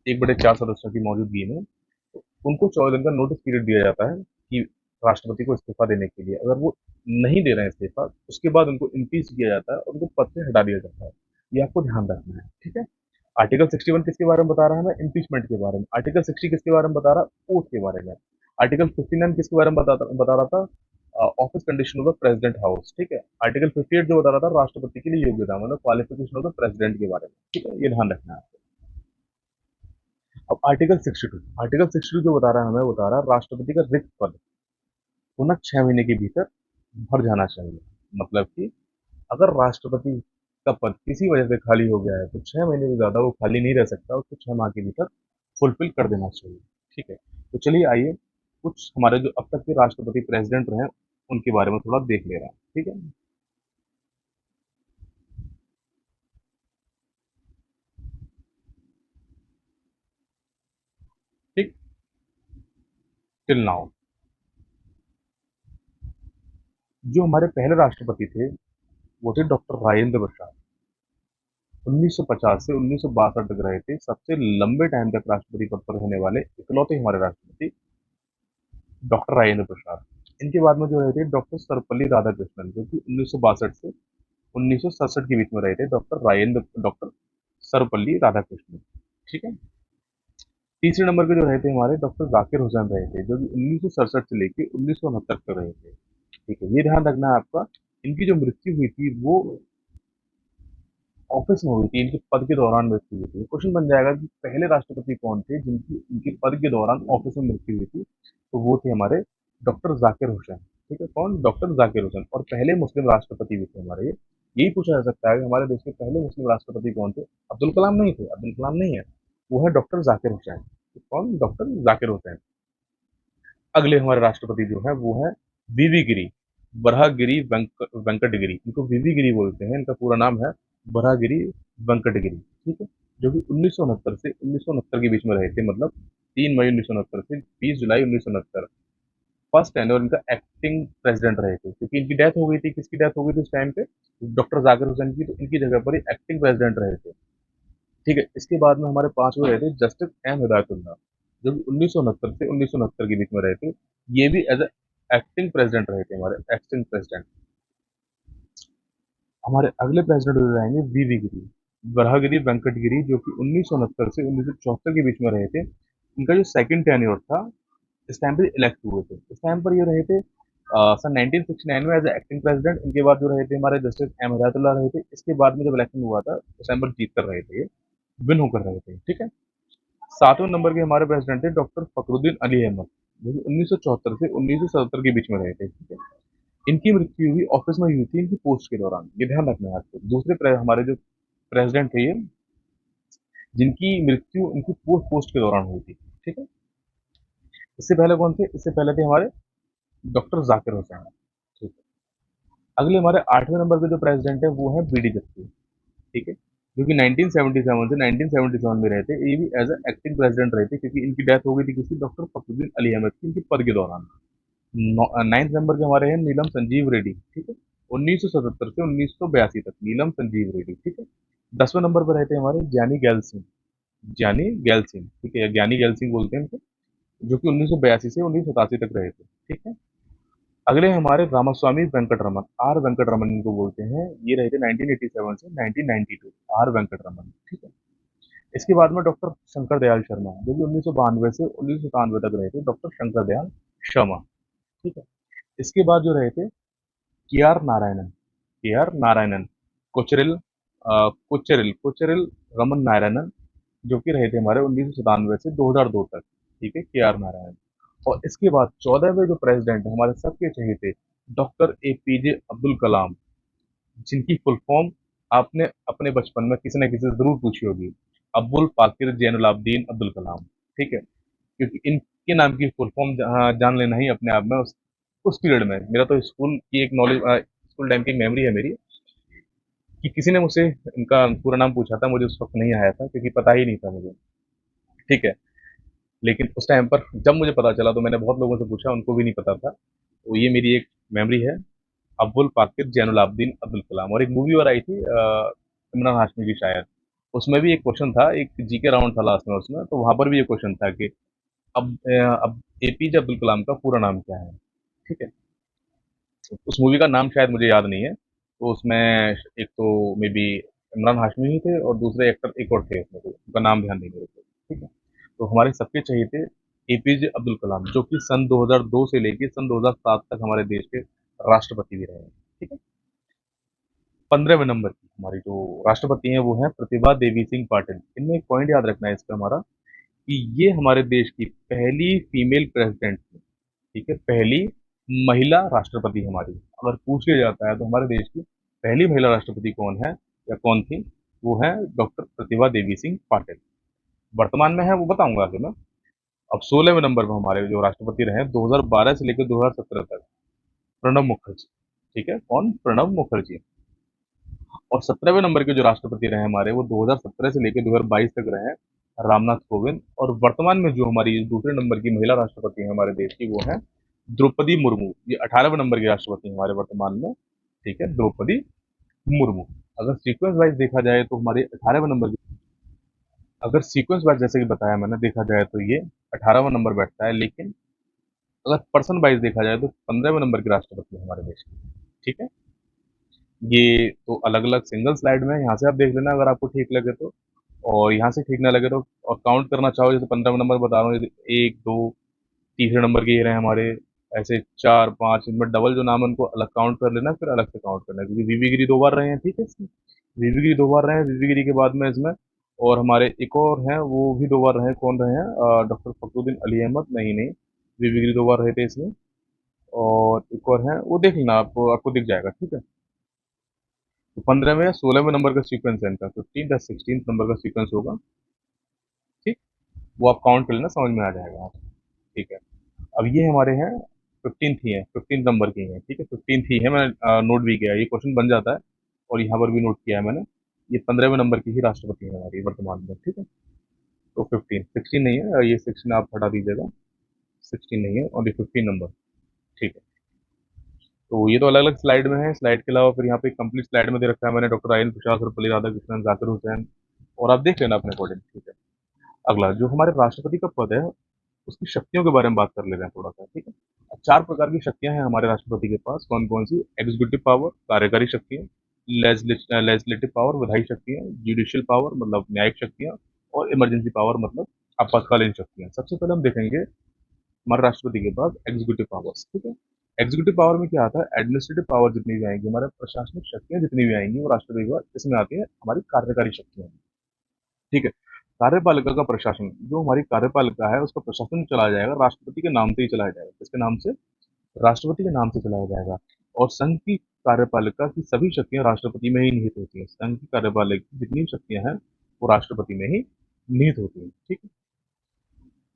1/4 सदस्यों की मौजूदगी में तो उनको 14 दिन का नोटिस पीरियड दिया जाता है कि राष्ट्रपति को इस्तीफा देने के लिए। अगर वो नहीं दे रहे हैं इस्तीफा, उसके बाद उनको इम्पीच किया जाता है और उनको पद से हटा दिया जाता है। ये आपको ध्यान रखना है। ठीक है। आर्टिकल 61 किसके बारे में बता रहा है, मैं इम्पीचमेंट के बारे में। आर्टिकल 60 किसके बारे में बता रहा है, ओथ के बारे में। आर्टिकल 59 किसके बारे में बता रहा था, office condition of the president house. ठीक है। आर्टिकल 58 जो बता रहा था राष्ट्रपति के लिए योग्यता मतलब क्वालिफिकेशन ऑफ द प्रेसिडेंट के बारे में। ठीक है, ये ध्यान रखना है। अब आर्टिकल 62, आर्टिकल 62 जो बता रहा है हमें बता रहा है राष्ट्रपति का रिक्त पद पुनः 6 महीने के भीतर भर जाना चाहिए। मतलब कि अगर राष्ट्रपति का पद किसी वजह से खाली हो गया है तो 6 महीने से ज्यादा वो खाली नहीं रह सकता, उसको 6 माह के भीतर फुलफिल कर देना चाहिए। ठीक है। तो चलिए आइए कुछ हमारे जो अब तक के राष्ट्रपति प्रेसिडेंट रहे उनके बारे में थोड़ा देख ले रहे हैं। ठीक है। ठीक। टिल नाउ जो हमारे पहले राष्ट्रपति थे वो थे डॉक्टर राजेंद्र प्रसाद। 1950 से 1962 तक रहे थे, सबसे लंबे टाइम तक राष्ट्रपति पद पर रहने वाले इकलौते हमारे राष्ट्रपति डॉक्टर राजेंद्र प्रसाद। इनके बाद में जो रहे थे डॉक्टर सर्वपल्ली राधाकृष्णन, जो कि 1962 से 1967 के बीच में रहे थे, डॉक्टर सर्वपल्ली राधाकृष्णन। ठीक है। तीसरे नंबर पे जो रहे थे हमारे डॉक्टर जाकिर हुसैन रहे थे, जो कि 1967 से लेके 1969 तक रहे थे। ठीक है, ये ध्यान रखना है आपका। इनकी जो मृत्यु हुई थी वो ऑफिस में हुई थी, इनके पद के दौरान मृत्यु हुई थी। क्वेश्चन बन जाएगा कि पहले राष्ट्रपति कौन थे जिनकी इनके पद के दौरान ऑफिस में मृत्यु हुई थी, तो वो थे हमारे डॉक्टर जाकिर हुसैन। ठीक है, कौन, डॉक्टर जाकिर हुसैन। और पहले मुस्लिम राष्ट्रपति भी थे हमारे ये। यही पूछा जा सकता है कि हमारे देश के पहले मुस्लिम राष्ट्रपति कौन थे। अब्दुल कलाम नहीं थे, अब्दुल कलाम नहीं है, वो है डॉक्टर जाकिर हुसैन। तो कौन, डॉक्टर जाकिर हुसैन। अगले हमारे राष्ट्रपति जो है वो है वीवी गिरी, बरहागिरी वेंकट गिरी। इनको वीवी गिरी बोलते हैं, इनका पूरा नाम है बरहागिरी वेंकट गिरी। ठीक है। जो कि 1969 से 1969 के बीच में रहे थे, मतलब 3 मई 1969 से 20 जुलाई 1969। फर्स्ट टेन्योर इनका एक्टिंग प्रेसिडेंट रहे थे, क्योंकि इनकी डेथ हो गई थी। किसकी डेथ हो गई थी उस टाइम पे? डॉक्टर जाकिर हुसैन की। तो इनकी जगह पर ही एक्टिंग प्रेसिडेंट रहे थे। ठीक है, इसके बाद में हमारे पांचवें रहे थे जस्टिस एम हिदायतुल्लाह, जो कि 1969 से 1969 के बीच में रहे थे। ये भी एज एक्टिंग प्रेसिडेंट रहे थे, हमारे एक्टिंग प्रेसिडेंट। हमारे अगले प्रेसिडेंट हो जाएंगे वीवी गिरी, वराहगिरी वेंकट गिरी, जो कि 1969 से 1974 के बीच में रहे थे। इनका जो सेकंड टेन्योर था, इस टाइम पर इलेक्ट हुए थे। इस टाइम पर ये रहे थे सन 1969 में एज एक्टिंग प्रेसिडेंट। इनके बाद जो रहे थे हमारे जस्टिस एम हिदायतुल्लाह रहे थे। इसके बाद में जब इलेक्शन हुआ था उस टाइम पर जीत कर रहे थे, विन होकर रहे थे। ठीक है। सातवें नंबर के हमारे प्रेसिडेंट थे डॉक्टर फखरुद्दीन अली अहमद, जो कि 1974 से 1977 के बीच में रहे थे। ठीक है। इनकी मृत्यु भी ऑफिस में हुई थी इनकी पोस्ट के दौरान, ये ध्यान रखना है आपको। हमारे जो प्रेसिडेंट थे ये, जिनकी मृत्यु इनकी पोस्ट के दौरान हुई थी। ठीक है। इससे पहले कौन थे? इससे पहले थे हमारे डॉक्टर जाकिर हुसैन। ठीक है। अगले हमारे 8वें नंबर के जो प्रेसिडेंट है वो है बीडी जत्ती। ठीक है। जो कि 1977 से 1977 में रहे थे। ये भी एज एक्टिंग प्रेसिडेंट रहे थे, क्योंकि इनकी डेथ हो गई थी किसी डॉक्टर फखरुद्दीन अली अहमद की, इनकी पद के दौरान। 9th नंबर के हमारे हैं नीलम संजीव रेड्डी। ठीक है। 1977 से 1982 तक नीलम संजीव रेड्डी। ठीक है। 10वें नंबर पर रहते हैं हमारे ज्ञानी गैल सिंह। ज्ञानी गैल सिंह, ठीक है, ज्ञानी गैल सिंह बोलते हैं इनको, जो कि 1982 से 1987 तक रहे थे। ठीक है। अगले हमारे रामास्वामी वेंकटरमन, आर वेंकटरमन इनको बोलते हैं। ये रहे थे 1987 से 1992, आर वेंकटरमन। ठीक है। इसके बाद में डॉक्टर शंकर दयाल शर्मा, जो कि 1992 से 1997 तक रहे थे, डॉक्टर शंकर दयाल शर्मा। ठीक है। इसके बाद जो रहे थे के आर नारायणन, के आर नारायणन, कोचरिल कोचरिल कोचरिल रमन नारायणन, जो कि रहे थे हमारे 1997 से 2002 तक। ठीक है, के आर नारायणन। और इसके बाद 14वें जो प्रेसिडेंट है हमारे सबके चहेते डॉक्टर एपीजे अब्दुल कलाम, जिनकी फुल फॉर्म आपने अपने बचपन में किसी न किसी से जरूर पूछी होगी, अब्दुल पाकिर जैनुलाब्दीन अब्दुल कलाम। ठीक है। क्योंकि इनके नाम की फुल फॉर्म जान लेना ही अपने आप में उस पीरियड में, मेरा तो स्कूल की एक नॉलेज, स्कूल टाइम की एक मेमोरी है मेरी, कि किसी ने मुझसे इनका पूरा नाम पूछा था। मुझे उस वक्त नहीं आया था, क्योंकि पता ही नहीं था मुझे। ठीक है। लेकिन उस टाइम पर जब मुझे पता चला तो मैंने बहुत लोगों से पूछा, उनको भी नहीं पता था। तो ये मेरी एक मेमोरी है, अब्दुल पाकिर जैनुलाब्दीन अब्दुल कलाम। और एक मूवी और आई थी इमरान हाशमी की शायद, उसमें भी एक क्वेश्चन था, एक जीके राउंड था लास्ट में उसमें, तो वहां पर भी ये क्वेश्चन था कि अब एपीजे अब्दुल कलाम का पूरा नाम क्या है। ठीक है। उस मूवी का नाम शायद मुझे याद नहीं है। तो उसमें एक तो मे बी इमरान हाशमी ही थे, और दूसरे एक्टर एक और थे उसमें, तो उनका नाम ध्यान नहीं मेरे को। ठीक है। तो हमारे सबके चाहिए थे एपीजे अब्दुल कलाम, जो कि सन 2002 से लेके सन 2007 तक हमारे देश के राष्ट्रपति भी रहे हैं। ठीक है। 15वें नंबर की हमारी जो राष्ट्रपति हैं वो हैं प्रतिभा देवी सिंह पाटिल। इनमें एक पॉइंट याद रखना है इसका हमारा, कि ये हमारे देश की पहली फीमेल प्रेसिडेंट थी। ठीक है। पहली महिला राष्ट्रपति हमारी। अगर पूछ लिया जाता है तो हमारे देश की पहली महिला राष्ट्रपति कौन है या कौन थी, वो है डॉक्टर प्रतिभा देवी सिंह पाटिल। वर्तमान में है वो बताऊंगा आगे मैं। अब 16वें नंबर पर हमारे जो राष्ट्रपति रहे 2012 से लेकर 2017 तक, प्रणब मुखर्जी। ठीक है, कौन? प्रणब मुखर्जी। और 17वें नंबर के जो राष्ट्रपति रहे हमारे, वो 2017 से लेकर 2022 तक रहे, रामनाथ कोविंद। और वर्तमान में जो हमारी दूसरे नंबर की महिला राष्ट्रपति है हमारे देश की, वो है द्रौपदी मुर्मू। ये 18वें नंबर की राष्ट्रपति है हमारे वर्तमान में। ठीक है, द्रौपदी मुर्मू। अगर सीक्वेंस वाइज देखा जाए तो हमारे 18वें नंबर की, अगर सीक्वेंस वाइज जैसे कि बताया मैंने देखा जाए तो ये 18वां नंबर बैठता है। लेकिन अगर पर्सन वाइज देखा जाए तो 15वें नंबर की राष्ट्रपति है हमारे देश की। ठीक है। ये तो अलग अलग सिंगल स्लाइड में है, यहाँ से आप देख लेना अगर आपको ठीक लगे तो। और यहाँ से ठीक ना लगे तो, और काउंट करना चाहो, जैसे 15वां नंबर बता रहा हूँ, जैसे एक दो तीसरे नंबर के ये रहे हमारे, ऐसे चार पाँच, इनमें डबल जो नाम है उनको अलग काउंट कर लेना, फिर अलग से काउंट करना है, क्योंकि वीवी गिरी 2 बार रहे हैं। ठीक है। इसमें वीवी गिरी 2 बार रहे हैं, वीवी गिरी के बाद में इसमें और हमारे एक और हैं, वो भी 2 बार रहे हैं। कौन रहे हैं? डॉक्टर फखरुद्दीन अली अहमद। नहीं नहीं, वीवी गिरी 2 बार रहे थे इसमें। और एक और हैं, वो देख लेना, आपको दिख जाएगा। ठीक है। तो 15वें या 16वें नंबर का सीक्वेंस है इनका, 15 या 16 नंबर का सीक्वेंस होगा। ठीक। वो आप काउंट कर लेना, समझ में आ जाएगा आप। ठीक है। अब ये हमारे हैं 15th ही है, 15th नंबर की है। ठीक है, 15th ही है। मैंने नोट भी किया है, ये क्वेश्चन बन जाता है और यहाँ पर भी नोट किया है मैंने। ये 15वें नंबर की ही राष्ट्रपति है हमारी वर्तमान में, ठीक है। तो 16 नहीं है, ये 16 आप हटा दीजिएगा, 16 नहीं है, ओनली 15 नंबर, ठीक है। तो ये तो अलग अलग स्लाइड में है, स्लाइड के अलावा फिर यहाँ पे कंप्लीट स्लाइड में दे रखा है मैंने डॉक्टर राजेंद्र प्रसाद, सर्वपल्ली राधाकृष्णन, जाकिर हुसैन, और आप देख लेना अपने अकॉर्डिंग, ठीक है। अगला जो हमारे राष्ट्रपति का पद है, उसकी शक्तियों के बारे में बात कर लेते हैं थोड़ा सा, ठीक है। अब 4 प्रकार की शक्तियाँ हैं हमारे राष्ट्रपति के पास, कौन-कौन सी? एग्ज़ीक्यूटिव पावर, कार्यकारी शक्तियाँ, लेजिस्लेटिव पावर, विधायी शक्तियाँ, जुडिशियल पावर मतलब न्यायिक शक्तियाँ, और इमरजेंसी पावर मतलब आपातकालीन शक्तियाँ। सबसे पहले हम देखेंगे हमारे राष्ट्रपति के पास एग्जीक्यूटिव पावर्स, ठीक है। एग्जीक्यूटिव पावर में क्या आता है? एडमिनिस्ट्रेटिव पावर जितनी भी आएंगी, हमारे प्रशासनिक शक्तियां जितनी भी आएंगी, वो राष्ट्रपति के पास इसमें आती है हमारी कार्यकारी शक्तियां, ठीक है। कार्यपालिका का प्रशासन, जो हमारी कार्यपालिका है उसका प्रशासन चलाया जाएगा राष्ट्रपति के नाम से ही चलाया जाएगा। किसके नाम से? राष्ट्रपति के नाम से चलाया जाएगा। और संघ की कार्यपालिका की सभी शक्तियां राष्ट्रपति में ही निहित होती हैं। संघ की कार्यपालिका की जितनी शक्तियां हैं वो राष्ट्रपति में ही निहित होती हैं, ठीक है।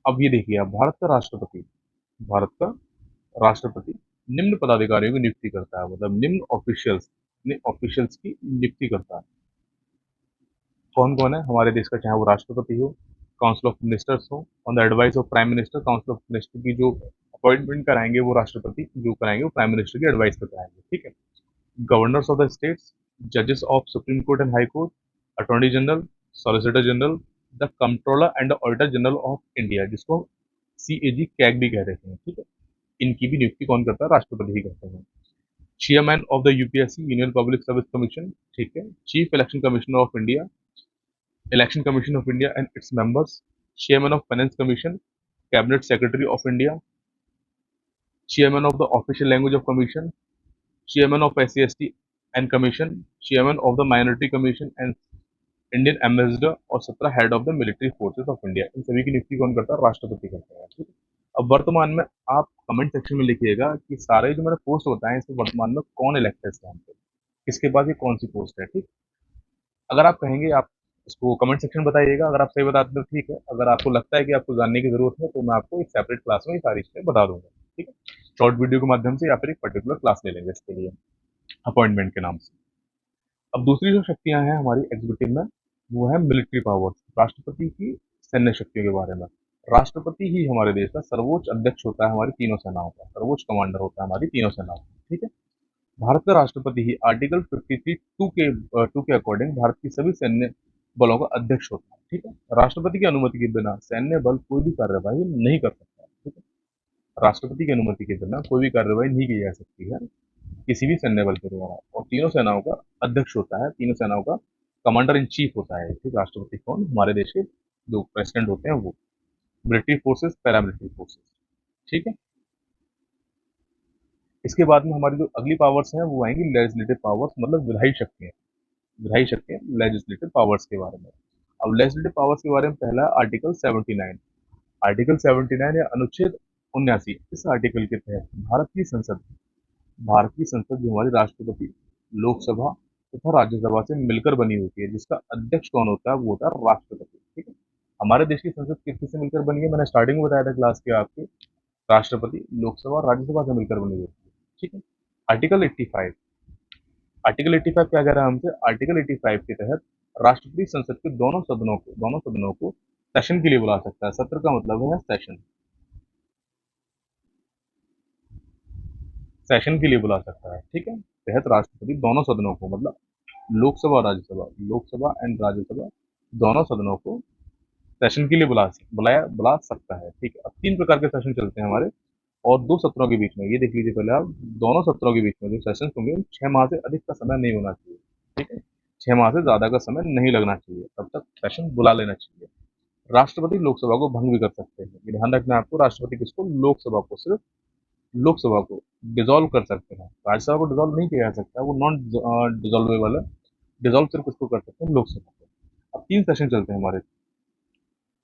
अब ये देखिए आप, भारत का राष्ट्रपति निम्न पदाधिकारियों की नियुक्ति करता है, मतलब निम्न ऑफिशियल्स की नियुक्ति करता है। कौन कौन है हमारे देश का? चाहे वो राष्ट्रपति हो, काउंसिल ऑफ मिनिस्टर्स हो, on the advice of prime minister, council of minister की जो अपॉइंटमेंट कराएंगे वो राष्ट्रपति जो कराएंगे वो प्राइम मिनिस्टर की एडवाइस पर कराएंगे, ठीक है। गवर्नर्स ऑफ द स्टेट्स, जजेस of supreme court and high court, attorney general, solicitor general, the controller and the auditor general of India, जिसको CAG कैग भी कह देते हैं, ठीक है। इनकी भी नियुक्ति कौन करता है? राष्ट्रपति ही करते हैं। Chairman of the UPSC, union public service commission, ठीक है। Chief election commissioner of India, election commission of India and its members, chairman of finance commission, cabinet secretary of India, chairman of the official language of commission, chairman of SC/ST and commission, chairman of the minority commission and Indian ambassador, और 17 head of the military forces of India. इन सभी की नियुक्ति कौन करता है? राष्ट्रपति करता है, ठीक है। अब वर्तमान में आप कमेंट सेक्शन में लिखिएगा कि सारे जो मैंने पोस्ट बताए इसमें वर्तमान में कौन इलेक्टेड है हमसे, किसके पास ये कौन सी पोस्ट है, ठीक। अगर आप कहेंगे आप इसको कमेंट सेक्शन बताइएगा, अगर आप सही बताते हो ठीक है, अगर आपको लगता है कि आपको जानने की जरूरत है तो मैं आपको एक सेपरेट क्लास में ये सारी चीजें बता दूंगा, ठीक है। शॉर्ट वीडियो के माध्यम से या फिर एक पर्टिकुलर क्लास ले लेंगे इसके लिए अपॉइंटमेंट के नाम से। अब दूसरी जो शक्तियां हैं हमारी एग्जीक्यूटिव में, वो है मिलिट्री पावर्स, राष्ट्रपति की सैन्य शक्तियों के बारे में। राष्ट्रपति ही हमारे देश का सर्वोच्च अध्यक्ष होता है, हमारी तीनों सेनाओं का सर्वोच्च कमांडर होता है हमारी तीनों सेनाओं का, ठीक है। भारत का राष्ट्रपति ही आर्टिकल 53(2) के अकॉर्डिंग भारत की सभी सैन्य बलों का अध्यक्ष होता है, ठीक है। राष्ट्रपति की अनुमति के बिना सैन्य बल कोई भी कार्यवाही नहीं कर सकता, ठीक है। राष्ट्रपति की अनुमति के बिना कोई भी कार्यवाही नहीं की जा सकती है किसी भी सैन्य बल के द्वारा। और तीनों सेनाओं का अध्यक्ष होता है, तीनों सेनाओं का कमांडर इन चीफ होता है, ठीक। राष्ट्रपति कौन? हमारे देश के जो प्रेसिडेंट होते हैं वो। मिलिट्री फोर्सेस, पैरामिलिट्री फोर्सेस, ठीक है। इसके बाद में हमारी जो अगली पावर्स हैं वो आएंगी लेजिस्लेटिव पावर्स, मतलब विधायी शक्तियां। विधायी शक्तियां लेजिस्लेटिव पावर्स के बारे में। अब लेजिस्लेटिव पावर्स के बारे में पहला आर्टिकल 79। आर्टिकल 79 या अनुच्छेद 79, इस आर्टिकल के तहत भारत की संसद जो हमारी राष्ट्रपति, लोकसभा तथा राज्यसभा से मिलकर बनी होती है, जिसका अध्यक्ष कौन होता है? वो होता है राष्ट्रपति, ठीक है। हमारे देश की संसद किससे मिलकर बनी है? मैंने स्टार्टिंग में बताया था क्लास के आपके, राष्ट्रपति, लोकसभा, राज्यसभा से मिलकर बनी होती है, ठीक है। आर्टिकल 85, आर्टिकल 85 क्या कह रहा है हमसे? आर्टिकल 85 के तहत राष्ट्रपति संसद के दोनों सदनों को सेशन के लिए बुला सकता है। सत्र का मतलब है सेशन, सेशन के लिए बुला सकता है, ठीक है। तहत राष्ट्रपति दोनों सदनों को, मतलब लोकसभा एंड राज्यसभा दोनों सदनों को सेशन के लिए बुला सकता है, ठीक है। अब 3 प्रकार के सेशन चलते हैं हमारे, और 2 सत्रों के बीच में, ये देख लीजिए पहले आप, दोनों सत्रों के बीच में जो सेशन होंगे 6 माह से अधिक का समय नहीं होना चाहिए, ठीक है। 6 माह से ज्यादा का समय नहीं लगना चाहिए, तब तक सेशन बुला लेना चाहिए। राष्ट्रपति लोकसभा को भंग भी कर सकते हैं, ये ध्यान रखना है आपको। राष्ट्रपति किसको? लोकसभा को, सिर्फ लोकसभा को डिसॉल्व कर सकते हैं, राज्यसभा को डिसॉल्व नहीं किया जा सकता, वो नॉन डिसॉल्वेबल है। डिसॉल्व सिर्फ किसको कर सकते हैं? लोकसभा को। अब 3 सेशन चलते हैं हमारे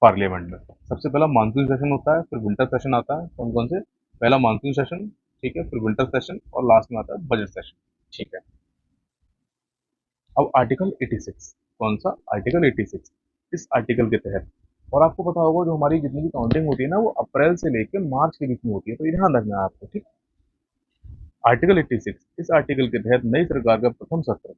पार्लियामेंट में। सबसे पहला मानसून सेशन होता है, फिर विंटर सेशन आता है। कौन कौन से? पहला मानसून सेशन, ठीक है, फिर विंटर सेशन, और लास्ट में आता है बजट सेशन, ठीक है। अब आर्टिकल 86, कौन सा? आर्टिकल 86। इस आर्टिकल के तहत, और आपको पता होगा जो हमारी जितनी भी काउंटिंग होती है ना, वो अप्रैल से लेकर मार्च के बीच में होती है, तो ये ध्यान रखना है आपको, ठीक। आर्टिकल 86, इस आर्टिकल के तहत नई सरकार का प्रथम सत्र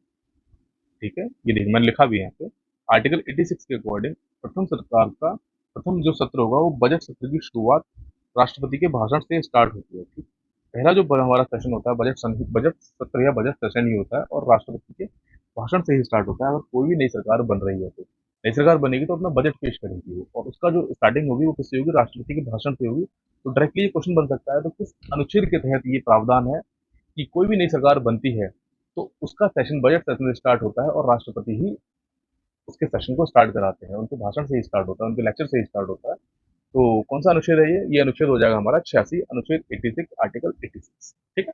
ठीक है, ये देखिए मैंने लिखा भी है यहाँ पे। आर्टिकल 86 के अकॉर्डिंग प्रथम सरकार का प्रथम जो सत्र होगा वो बजट सत्र की शुरुआत राष्ट्रपति के भाषण से स्टार्ट होती है। ठीक, पहला जो हमारा सेशन होता है बजट सत्र या बजट सेशन ही होता है और राष्ट्रपति के भाषण से ही स्टार्ट होता है। अगर कोई भी नई सरकार बन रही है तो नई सरकार बनेगी तो अपना बजट पेश करेगी वो, और उसका जो स्टार्टिंग होगी वो किससे होगी, राष्ट्रपति के भाषण से होगी। तो डायरेक्टली ये क्वेश्चन बन सकता है, तो किस अनुच्छेद के तहत ये प्रावधान है कि कोई भी नई सरकार बनती है तो उसका सेशन बजट सेशन से स्टार्ट होता है और राष्ट्रपति ही उसके सेशन को स्टार्ट कराते हैं, उनके भाषण से ही स्टार्ट होता है, उनके लेक्चर से ही स्टार्ट होता है। तो कौन सा अनुच्छेद है ये अनुच्छेद हो जाएगा हमारा 86, अनुच्छेद 86, आर्टिकल 86। ठीक है,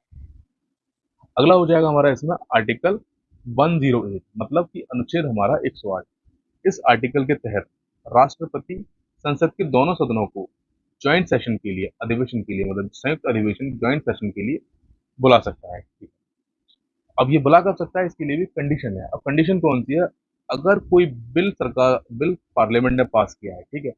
अगला हो जाएगा हमारा इसमें आर्टिकल 108, मतलब कि अनुच्छेद हमारा 108। इस आर्टिकल के तहत राष्ट्रपति संसद के दोनों सदनों को ज्वाइंट सेशन के लिए, अधिवेशन के लिए, मतलब संयुक्त अधिवेशन ज्वाइंट सेशन के लिए बुला सकता है। ठीक है? अब ये बुला कर सकता है, इसके लिए भी कंडीशन है। अब कंडीशन कौन सी है, अगर कोई बिल पार्लियामेंट ने पास किया है, ठीक है,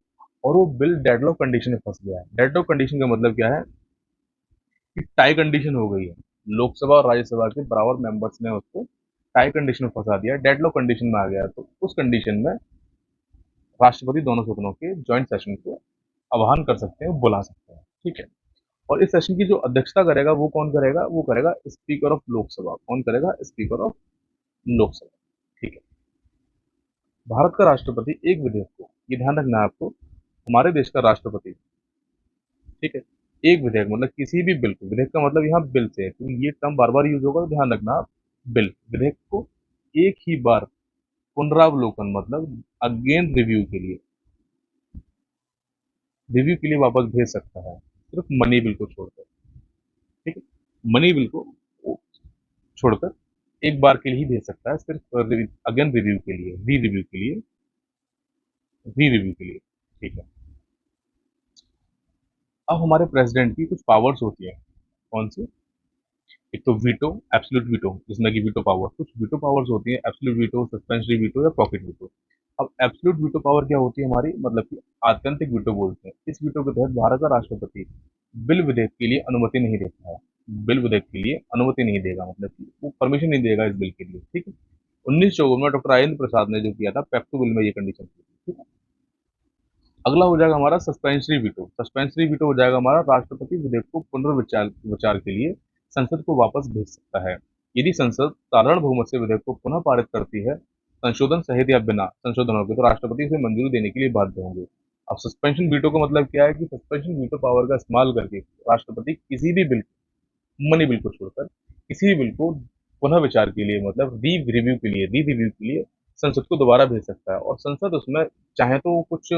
और वो बिल डेडलॉक कंडीशन में फंस गया है। डेडलॉक कंडीशन का मतलब क्या है कि टाई कंडीशन हो गई है, लोकसभा और राज्यसभा के बराबर मेंबर्स ने उसको टाई कंडीशन में फंसा दिया, डेडलॉक कंडीशन में आ गया, तो उस कंडीशन में राष्ट्रपति दोनों सदनों के ज्वाइंट सेशन को आह्वान कर सकते हैं, बुला सकते हैं। ठीक है, और इस सेशन की जो अध्यक्षता करेगा वो कौन करेगा, वो करेगा स्पीकर ऑफ लोकसभा। कौन करेगा, स्पीकर ऑफ लोकसभा। ठीक है, भारत का राष्ट्रपति एक विधेयक को, ये ध्यान रखना है आपको, हमारे देश का राष्ट्रपति, ठीक है, एक विधेयक मतलब किसी भी बिल को, विधेयक का मतलब यहाँ बिल से है क्योंकि ये टर्म बार बार यूज होगा, तो ध्यान रखना आप, बिल विधेयक को एक ही बार पुनरावलोकन मतलब अगेन रिव्यू के लिए वापस भेज सकता है, सिर्फ मनी बिल को छोड़कर। ठीक है, मनी बिल को छोड़कर एक बार के लिए ही भेज सकता है, सिर्फ अगेन रिव्यू के लिए, री रिव्यू के लिए। ठीक है, अब हमारे प्रेसिडेंट की कुछ पावर्स होती है। कौन सी, एक तो वीटो, एब्सोल्यूट वीटो, जिसमें कि वीटो पावर, कुछ वीटो पावर्स होती है, एब्सोल्यूट वीटो, सस्पेंसरी वीटो या पॉकेट वीटो। अब एब्सोल्यूट वीटो पावर क्या होती है हमारी, मतलब कि आत्यंतिक वीटो बोलते हैं। इस वीटो के तहत भारत का राष्ट्रपति बिल विधेयक के लिए अनुमति नहीं देता है, बिल विधेयक के लिए अनुमति नहीं देगा, मतलब कि वो परमिशन नहीं देगा इस बिल के लिए। ठीक है, 1954 में डॉक्टर राजेंद्र प्रसाद ने जो किया था, पेप्टू बिल में ये कंडीशन थी। ठीक है, अगला हो जाएगा हमारा सस्पेंसरी वीटो। सस्पेंसरी वीटो हो जाएगा हमारा, राष्ट्रपति विधेयक को पुनर्विचार विचार के लिए संसद को वापस भेज सकता है। यदि संसद साधारण बहुमत से विधेयक को पुनः पारित करती है, संशोधन सहित या बिना संशोधनों के, तो राष्ट्रपति इसे मंजूरी देने के लिए बाध्य होंगे। अब सस्पेंशन वीटो का मतलब क्या है कि सस्पेंशन वीटो पावर का इस्तेमाल करके राष्ट्रपति किसी भी बिल, मनी बिल को छोड़कर किसी भी बिल को पुनः विचार के लिए, मतलब री रिव्यू के लिए संसद को दोबारा भेज सकता है, और संसद उसमें चाहे तो कुछ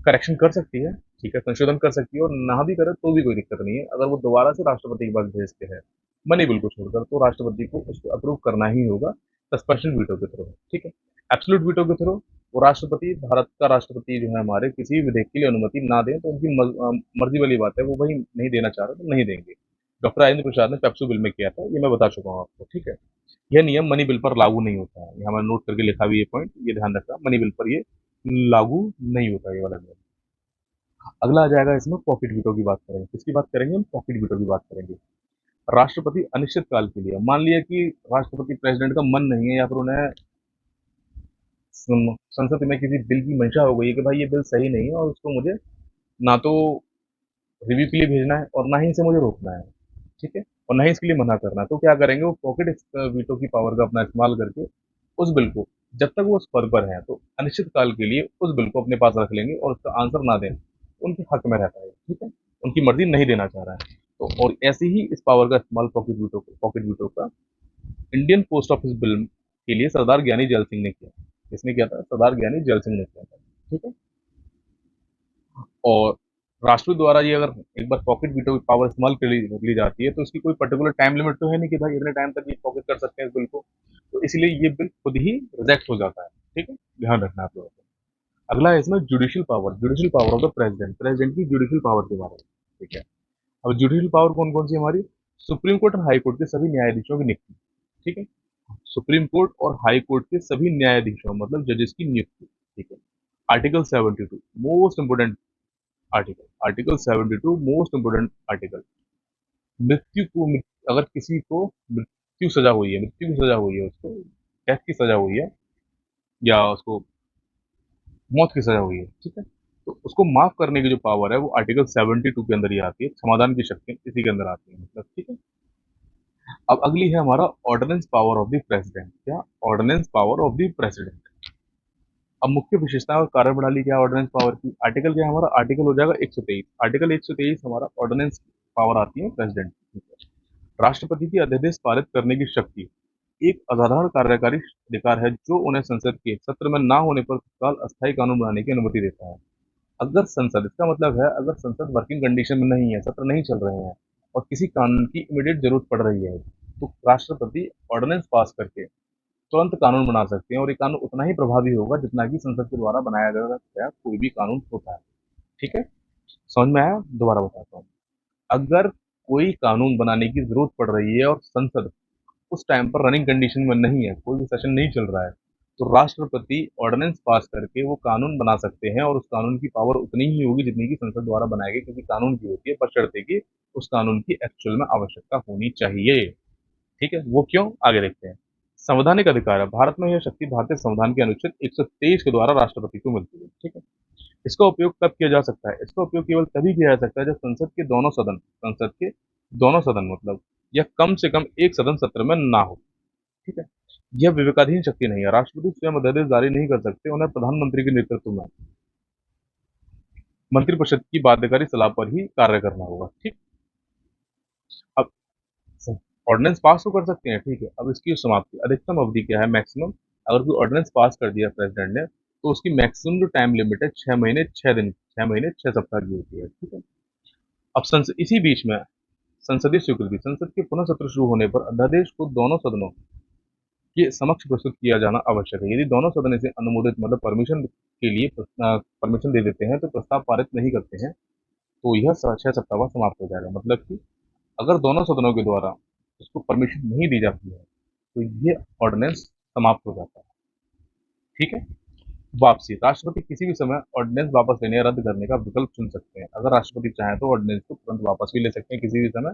करेक्शन कर सकती है, ठीक है, संशोधन कर सकती है, और ना भी करे तो भी कोई दिक्कत नहीं है। अगर वो दोबारा से राष्ट्रपति के पास भेजते हैं मनी बिल को छोड़कर, तो राष्ट्रपति को उसको अप्रूव करना ही होगा सस्पेंशन वीटो के थ्रू। ठीक है, एब्सोल्यूट वीटो के थ्रू वो राष्ट्रपति, भारत का राष्ट्रपति जो है हमारे, किसी भी विधेयक के लिए अनुमति ना दें तो उनकी मर्जी वाली बात है, वो वही नहीं देना चाह रहे तो नहीं देंगे। डॉक्टर राजेंद्र प्रसाद ने पेप्सू बिल में किया था, ये मैं बता चुका हूँ आपको। ठीक है, यह नियम मनी बिल पर लागू नहीं होता है, यहाँ मैंने नोट करके लिखा भी ये पॉइंट, ये ध्यान रखना, मनी बिल पर ये लागू नहीं होता ये वाला नियम। अगला आ जाएगा इसमें पॉकेट वीटो की बात करेंगे। किसकी बात करेंगे हम, पॉकेट वीटो की बात करेंगे। राष्ट्रपति अनिश्चित काल के लिए, मान लिया कि राष्ट्रपति प्रेसिडेंट का मन नहीं है या फिर उन्हें संसद में किसी बिल की मंशा हो गई है कि भाई ये बिल सही नहीं है और उसको मुझे ना तो रिव्यू के लिए भेजना है और ना ही इसे मुझे रोकना है, ठीक है, और ना ही इसके लिए मना करना है, तो क्या करेंगे, वो पॉकेट वीटो की पावर का अपना इस्तेमाल करके उस बिल को, जब तक वो उस पद पर है तो अनिश्चित काल के लिए उस बिल को अपने पास रख लेंगे और उसका आंसर ना दें, उनके हक में रहता है। ठीक है, उनकी मर्जी नहीं देना चाह रहा है तो, और ऐसे ही इस पावर का इस्तेमाल पॉकेट वीटो का इंडियन पोस्ट ऑफिस बिल के लिए सरदार ज्ञानी जैल सिंह ने किया। किसने किया था, सरदार ज्ञानी जैल सिंह ने किया था। ठीक है, और राष्ट्रपति द्वारा ये अगर एक बार पॉकेट वीटो की पावर इस्तेमाल कर ली जाती है तो इसकी कोई पर्टिकुलर टाइम लिमिट तो है नहीं कि भाई इतने टाइम तक ये पॉकेट कर सकते हैं इस बिल को, तो इसलिए ये बिल खुद ही रिजेक्ट हो जाता है। ठीक है, ध्यान रखना आप लोगों को। अगला है इसमें judicial power of the president, president की जुडिशियल पावर के बारे में। ठीक है, अब जुडिशियल पावर कौन कौन सी हमारी, सुप्रीम कोर्ट और हाई कोर्ट के सभी न्यायाधीशों की नियुक्ति। ठीक है, सुप्रीम कोर्ट और हाई कोर्ट के सभी न्यायाधीशों मतलब जजेस की नियुक्ति। ठीक है, article 72 most important article 72 most important article, मृत्यु को अगर किसी को मृत्यु की सजा हुई है उसको डेथ की सजा हुई है या उसको मौत की सजा हुई है, ठीक है, तो उसको माफ करने की जो पावर है वो आर्टिकल 72 के अंदर ही आती है, समाधान की शक्ति इसी के अंदर आती है, मतलब ठीक है। अब अगली है हमारा ordinance power of the president. क्या? Ordinance power of the president. अब मुख्य विशेषता और कार्यप्रणाली क्या है ऑर्डिनेंस पावर की? आर्टिकल क्या है हमारा? आर्टिकल हो जाएगा 123। आर्टिकल 123 हमारा ऑर्डिनेंस पावर आती है प्रेसिडेंट की। राष्ट्रपति की अध्यादेश पारित करने की शक्ति एक असाधारण कार्यकारी अधिकार है जो उन्हें संसद के सत्र में ना होने पर तत्काल अस्थायी कानून बनाने की अनुमति देता है। अगर संसद, इसका मतलब है अगर संसद वर्किंग कंडीशन में नहीं है, सत्र नहीं चल रहे हैं और किसी कानून की इमीडिएट जरूरत पड़ रही है, तो राष्ट्रपति ऑर्डिनेंस पास करके तुरंत कानून बना सकते हैं और ये कानून उतना ही प्रभावी होगा जितना कि संसद के द्वारा बनाया गया कोई भी कानून होता है। ठीक है, समझ में आया? दोबारा बताता हूँ। अगर कोई कानून बनाने की जरूरत पड़ रही है और संसद उस टाइम पर रनिंग कंडीशन में नहीं है, कोई भी सेशन नहीं चल रहा है, तो राष्ट्रपति ऑर्डिनेंस पास करके वो कानून बना सकते हैं और उस कानून की पावर उतनी ही होगी जितनी कि संसद द्वारा बनाए गए किसी कानून की होती है, बशर्ते कि उस कानून की एक्चुअल में आवश्यकता होनी चाहिए। ठीक है, वो क्यों? आगे देखते हैं। संवैधानिक अधिकार है। भारत में यह शक्ति भारतीय संविधान के अनुच्छेद 123 के द्वारा राष्ट्रपति को मिलती है। ठीक है, इसका उपयोग कब किया जा सकता है? इसका उपयोग केवल तभी किया जा सकता है जब संसद के दोनों सदन मतलब या कम से कम एक सदन सत्र में ना हो। ठीक है, यह विवेकाधीन शक्ति नहीं है। राष्ट्रपति स्वयं अध्यादेश जारी नहीं कर सकते, उन्हें प्रधानमंत्री के नेतृत्व में मंत्रिपरिषद की बाध्यकारी सलाह पर ही कार्य करना होगा। ठीक, अब ऑर्डिनेंस पास तो कर सकते हैं, ठीक है, अब इसकी समाप्ति अधिकतम अवधि क्या है? मैक्सिमम, अगर कोई ऑर्डिनेंस पास कर दिया प्रेसिडेंट ने तो उसकी मैक्सिमम जो टाइम लिमिट है 6 महीने 6 दिन, 6 महीने 6 सप्ताह की होती है। ठीक है, अब संसद इसी बीच में संसदीय स्वीकृति, संसद के पुनः सत्र शुरू होने पर अध्यादेश को दोनों सदनों के समक्ष प्रस्तुत किया जाना आवश्यक है। यदि दोनों सदन इसे अनुमोदित मतलब परमिशन के लिए परमिशन दे देते हैं तो प्रस्ताव पारित नहीं करते हैं तो यह 6 सप्ताह बाद समाप्त हो जाएगा। मतलब कि अगर दोनों सदनों के द्वारा इसको परमिशन नहीं दी जाती है तो ये ऑर्डिनेंस समाप्त हो जाता है। ठीक है, वापसी, राष्ट्रपति किसी भी समय ऑर्डिनेंस वापस लेने या रद्द करने का विकल्प चुन सकते हैं। अगर राष्ट्रपति चाहें तो ऑर्डिनेंस को तुरंत वापस भी ले सकते हैं किसी भी समय,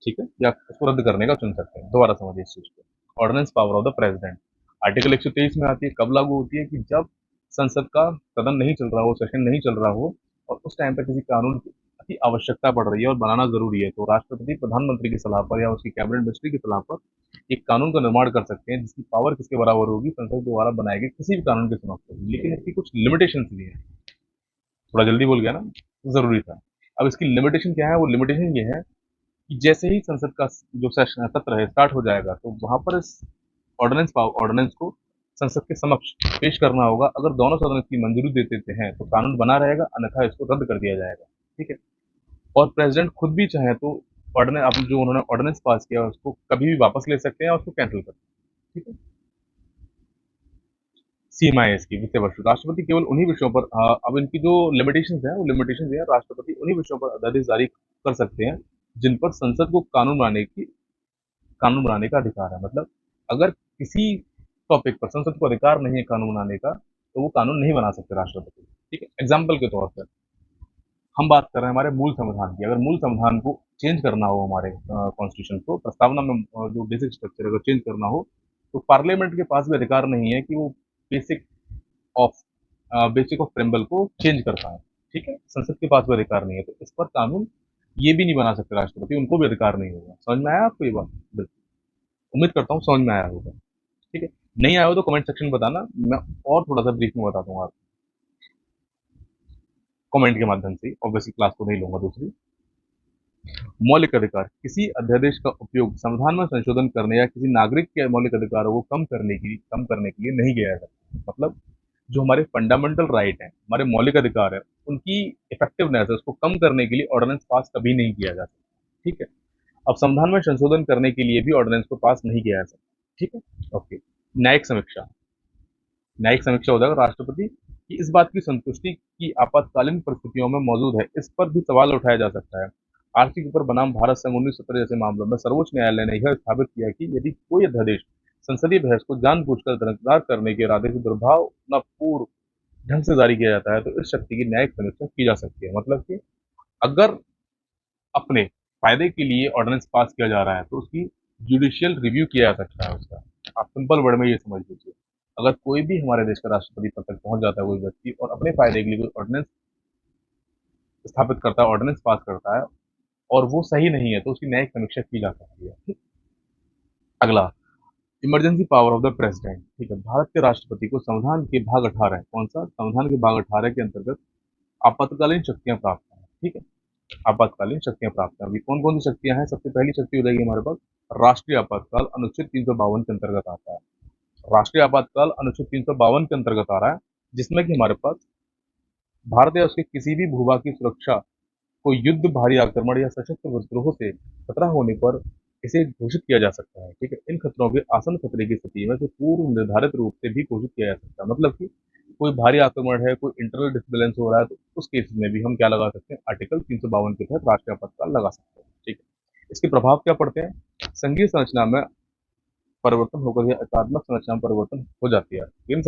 ठीक है, या उसको रद्द करने का चुन सकते हैं। दोबारा समझिए इस चीज को। Ordinance power of the president article 123 में आती है। कब लागू होती है? कि जब संसद का सदन नहीं चल रहा हो, सेशन नहीं चल रहा हो और उस टाइम पर किसी कानून की अति आवश्यकता पड़ रही है और बनाना जरूरी है, तो राष्ट्रपति प्रधानमंत्री की सलाह पर या उसकी कैबिनेट मिनिस्ट्री की सलाह पर एक कानून का निर्माण कर सकते हैं जिसकी पावर किसके बराबर होगी? संसद द्वारा बनाए गए किसी भी कानून के समाप्त होगी। लेकिन इसकी कुछ लिमिटेशन भी है। थोड़ा जल्दी बोल गया ना, जरूरी था। अब इसकी लिमिटेशन क्या है? वो लिमिटेशन ये है कि जैसे ही संसद का जो सेशन सत्र है स्टार्ट हो जाएगा तो वहां पर इस ऑर्डिनेंस को संसद के समक्ष पेश करना होगा। अगर दोनों सदन इसकी मंजूरी दे देते हैं तो कानून बना रहेगा, अन्यथा इसको रद्द कर दिया जाएगा। ठीक है, और प्रेसिडेंट खुद भी चाहे तो ऑर्डिनेंस, अब जो उन्होंने ऑर्डिनेंस पास किया उसको कभी भी वापस ले सकते हैं और उसको कैंसिल कर सकते हैं। ठीक है, सीमाएं इसकी वित्तीय वर्ष, राष्ट्रपति केवल उन्हीं विषयों पर अब इनकी जो लिमिटेशंस हैं वो लिमिटेशंस है, राष्ट्रपति उन्हीं विषयों पर अध्यादेश जारी कर सकते हैं जिन पर संसद को कानून बनाने का अधिकार है। मतलब अगर किसी टॉपिक पर संसद को अधिकार नहीं है कानून बनाने का तो वो कानून नहीं बना सकते राष्ट्रपति। ठीक है, एग्जाम्पल के तौर पर हम बात कर रहे हैं हमारे मूल संविधान की। अगर मूल संविधान को चेंज करना हो, हमारे कॉन्स्टिट्यूशन को प्रस्तावना में जो बेसिक स्ट्रक्चर अगर चेंज करना हो तो पार्लियामेंट के पास भी अधिकार नहीं है कि वो basic of basic of preamble को चेंज कर पाए। ठीक है, संसद के पास भी अधिकार नहीं है, तो इस पर कानून ये भी नहीं बना सकते राष्ट्रपति, उनको भी अधिकार नहीं होगा। समझ में आया आपको ये बात? बिल्कुल, उम्मीद करता हूँ समझ में आया होगा। ठीक है, नहीं आया हो तो कमेंट सेक्शन में बताना, मैं और थोड़ा सा ब्रीफ में बता दूंगा आपको कमेंट के माध्यम से। ऑब्वियसली क्लास को नहीं लूंगा दूसरी। मौलिक अधिकार, किसी अध्यादेश का उपयोग संविधान में संशोधन करने या किसी नागरिक के मौलिक अधिकारों को कम करने के लिए नहीं किया जा सकता। मतलब जो हमारे फंडामेंटल राइट हैं, हमारे मौलिक अधिकार है, उनकी इफेक्टिवनेस है उसको कम करने के लिए ऑर्डिनेंस पास कभी नहीं किया जा सकता। ठीक है, अब संविधान में संशोधन करने के लिए भी ऑर्डिनेंस को पास नहीं किया जा सकता। ठीक है, ओके। न्यायिक समीक्षा, न्यायिक समीक्षा हो जाएगा राष्ट्रपति की इस बात की संतुष्टि की आपातकालीन परिस्थितियों में मौजूद है, इस पर भी सवाल उठाया जा सकता है। आर्थिक ऊपर बनाम भारत संघ 1970 जैसे मामलों में सर्वोच्च न्यायालय ने यह स्थापित किया कि यदि कोई अध्यादेश संसदीय बहस को जानबूझकर दरकिनार करने के इरादे से दुर्भावनापूर्ण ढंग से जारी किया जाता है तो इस शक्ति की न्यायिक समीक्षा की जा सकती है। मतलब कि अगर अपने फायदे के लिए ऑर्डिनेंस पास किया जा रहा है तो उसकी जुडिशियल रिव्यू किया जा सकता है उसका। आप सिंपल वर्ड में ये समझ लीजिए, अगर कोई भी हमारे देश का राष्ट्रपति पद तक पहुंच जाता है कोई व्यक्ति और अपने फायदे के लिए कोई ऑर्डिनेंस स्थापित करता है, ऑर्डिनेंस पास करता है और वो सही नहीं है तो उसकी न्यायिक समीक्षा की जा सकती है। ठीक। अगला, emergency power of the president. ठीक है, भारत के राष्ट्रपति को संविधान के भाग 18, कौन सा, संविधान के भाग 18 के अंतर्गत आपातकालीन शक्तियां प्राप्त हैं। ठीक है, आपातकालीन शक्तियां प्राप्त हैं। अभी कौन कौन सी शक्तियां हैं? सबसे पहली शक्ति हो जाएगी हमारे पास राष्ट्रीय आपातकाल, अनुच्छेद 352 के अंतर्गत आता है। राष्ट्रीय आपातकाल अनुच्छेद 352 के अंतर्गत आ रहा है, जिसमें कि हमारे पास भारत या उसके किसी भी भूभाग की सुरक्षा को युद्ध, भारी आक्रमण या सशस्त्र विद्रोह से खतरा होने पर इसे घोषित किया जा सकता है। ठीक है, इन खतरों के आसन खतरे की स्थिति में इसे पूर्व निर्धारित रूप से भी घोषित किया जा सकता है। मतलब कि कोई भारी आक्रमण है, कोई इंटरनल डिस्बैलेंस हो रहा है, तो उस केस में भी हम क्या लगा सकते हैं? आर्टिकल 352 के तहत राष्ट्रीय आपातकाल लगा सकते हैं। ठीक है, इसके प्रभाव क्या पड़ते हैं? संघीय संरचना में परिवर्तन होकर या एकात्मक संरचना में परिवर्तन हो जाती है। केंद्र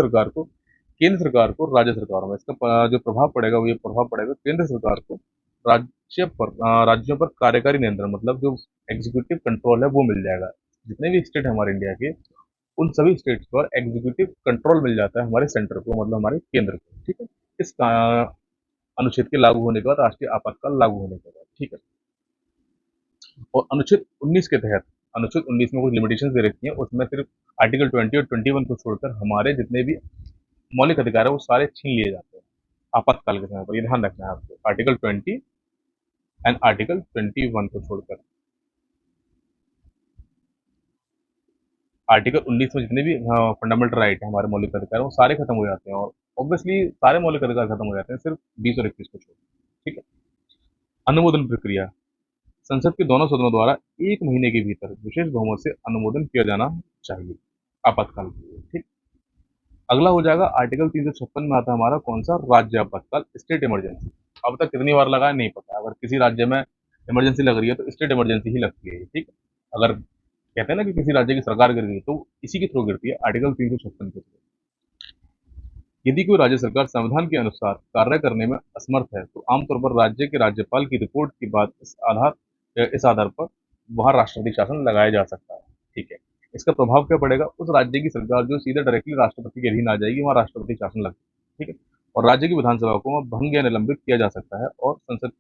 सरकार को राज्य सरकारों में इसका जो प्रभाव पड़ेगा वो ये प्रभाव पड़ेगा केंद्र सरकार को राज्यों पर कार्यकारी नियंत्रण, मतलब जो एग्जीक्यूटिव कंट्रोल है वो मिल जाएगा। जितने भी स्टेट है हमारे इंडिया के, उन सभी स्टेट्स पर एग्जीक्यूटिव कंट्रोल मिल जाता है हमारे सेंटर को, मतलब हमारे केंद्र को। ठीक है, इस अनुच्छेद के लागू होने के बाद, राष्ट्रीय आपातकाल लागू होने के बाद। ठीक है, और अनुच्छेद 19 के तहत, अनुच्छेद 19 में कुछ लिमिटेशन दे रखी है, उसमें सिर्फ आर्टिकल 20 और 21 को छोड़कर हमारे जितने भी मौलिक अधिकार है वो सारे छीन लिए जाते हैं आपातकाल के समय पर। ये ध्यान रखना है आपको, आर्टिकल 20 एंड आर्टिकल 21 को छोड़कर। आर्टिकल 19 में जितने भी फंडामेंटल राइट है, हमारे मौलिक अधिकार, वो सारे खत्म हो जाते हैं, और ऑब्वियसली सारे मौलिक अधिकार खत्म हो जाते हैं सिर्फ 20 और 21 को छोड़। ठीक है, अनुमोदन प्रक्रिया, संसद के दोनों सदनों द्वारा 1 महीने के भीतर विशेष बहुमत से अनुमोदन किया जाना चाहिए आपातकाल के लिए। ठीक। अगला हो जाएगा आर्टिकल 356 में आता है हमारा कौन सा? राज्य आपातकाल, स्टेट इमरजेंसी। अब तक कितनी बार लगा है नहीं पता, अगर किसी राज्य में इमरजेंसी लग रही है तो स्टेट इमरजेंसी ही लगती है। ठीक है, अगर कहते हैं ना कि किसी राज्य की सरकार गिर गई तो इसी के थ्रू गिरती है, आर्टिकल 356 के थ्रू। यदि कोई राज्य सरकार संविधान के अनुसार कार्य करने में असमर्थ है तो आमतौर पर राज्य के राज्यपाल की रिपोर्ट के बाद इस आधार पर वहां राष्ट्रपति शासन लगाया जा सकता है। ठीक है, इसका प्रभाव क्या पड़ेगा? उस राज्य की सरकार जो सीधे डायरेक्टली राष्ट्रपति के अधीन आ जाएगी, वहां राष्ट्रपति शासन लगेगा। ठीक है, और राज्य की विधानसभा को वहां भंग या निलंबित किया जा सकता है, और संसद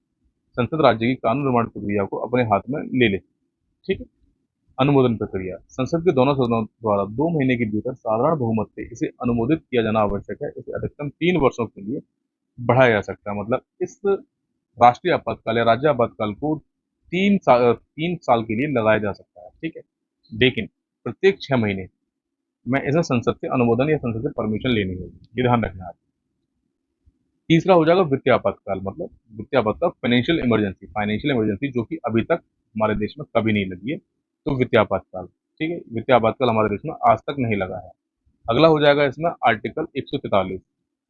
संसद राज्य की कानून निर्माण प्रक्रिया को अपने हाथ में ले ले। ठीक है, अनुमोदन प्रक्रिया, संसद के दोनों सदनों द्वारा 2 महीने के भीतर साधारण बहुमत से इसे अनुमोदित किया जाना आवश्यक है। इसे अधिकतम 3 वर्षों के लिए बढ़ाया जा सकता है। मतलब इस राष्ट्रीय आपातकाल या राज्य आपातकाल को 3 साल के लिए लगाया जा सकता है। ठीक है, लेकिन प्रत्येक 6 महीने में इसे संसद से अनुमोदन या संसद से परमिशन लेनी होगी, ये ध्यान रखना है। तीसरा हो जाएगा वित्तीय आपातकाल, मतलब वित्तीय आपातकाल, फाइनेंशियल इमरजेंसी, जो कि अभी तक हमारे देश में कभी नहीं लगी है, तो वित्तीय आपातकाल। ठीक है, वित्तीय आपातकाल हमारे देश में आज तक नहीं लगा है। अगला हो जाएगा इसमें आर्टिकल 143।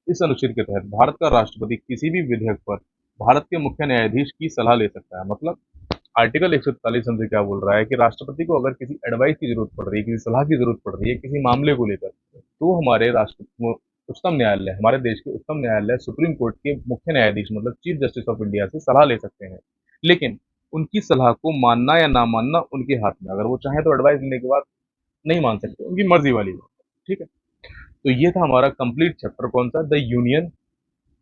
इस अनुच्छेद के तहत भारत का राष्ट्रपति किसी भी विधेयक पर भारत के मुख्य न्यायाधीश की सलाह ले सकता है। मतलब आर्टिकल 143 हमसे क्या बोल रहा है कि राष्ट्रपति को अगर किसी एडवाइस की जरूरत पड़ रही है, किसी सलाह की जरूरत पड़ रही है किसी मामले को लेकर, तो हमारे राष्ट्र उच्चतम न्यायालय, हमारे देश के उच्चतम न्यायालय सुप्रीम कोर्ट के मुख्य न्यायाधीश मतलब चीफ जस्टिस ऑफ इंडिया से सलाह ले सकते हैं। लेकिन उनकी सलाह को मानना या ना मानना उनके हाथ में, अगर वो चाहे तो एडवाइस लेने के बाद नहीं मान सकते, उनकी मर्जी वाली बात है। ठीक है, तो ये था हमारा कंप्लीट चैप्टर कौन सा? द यूनियन,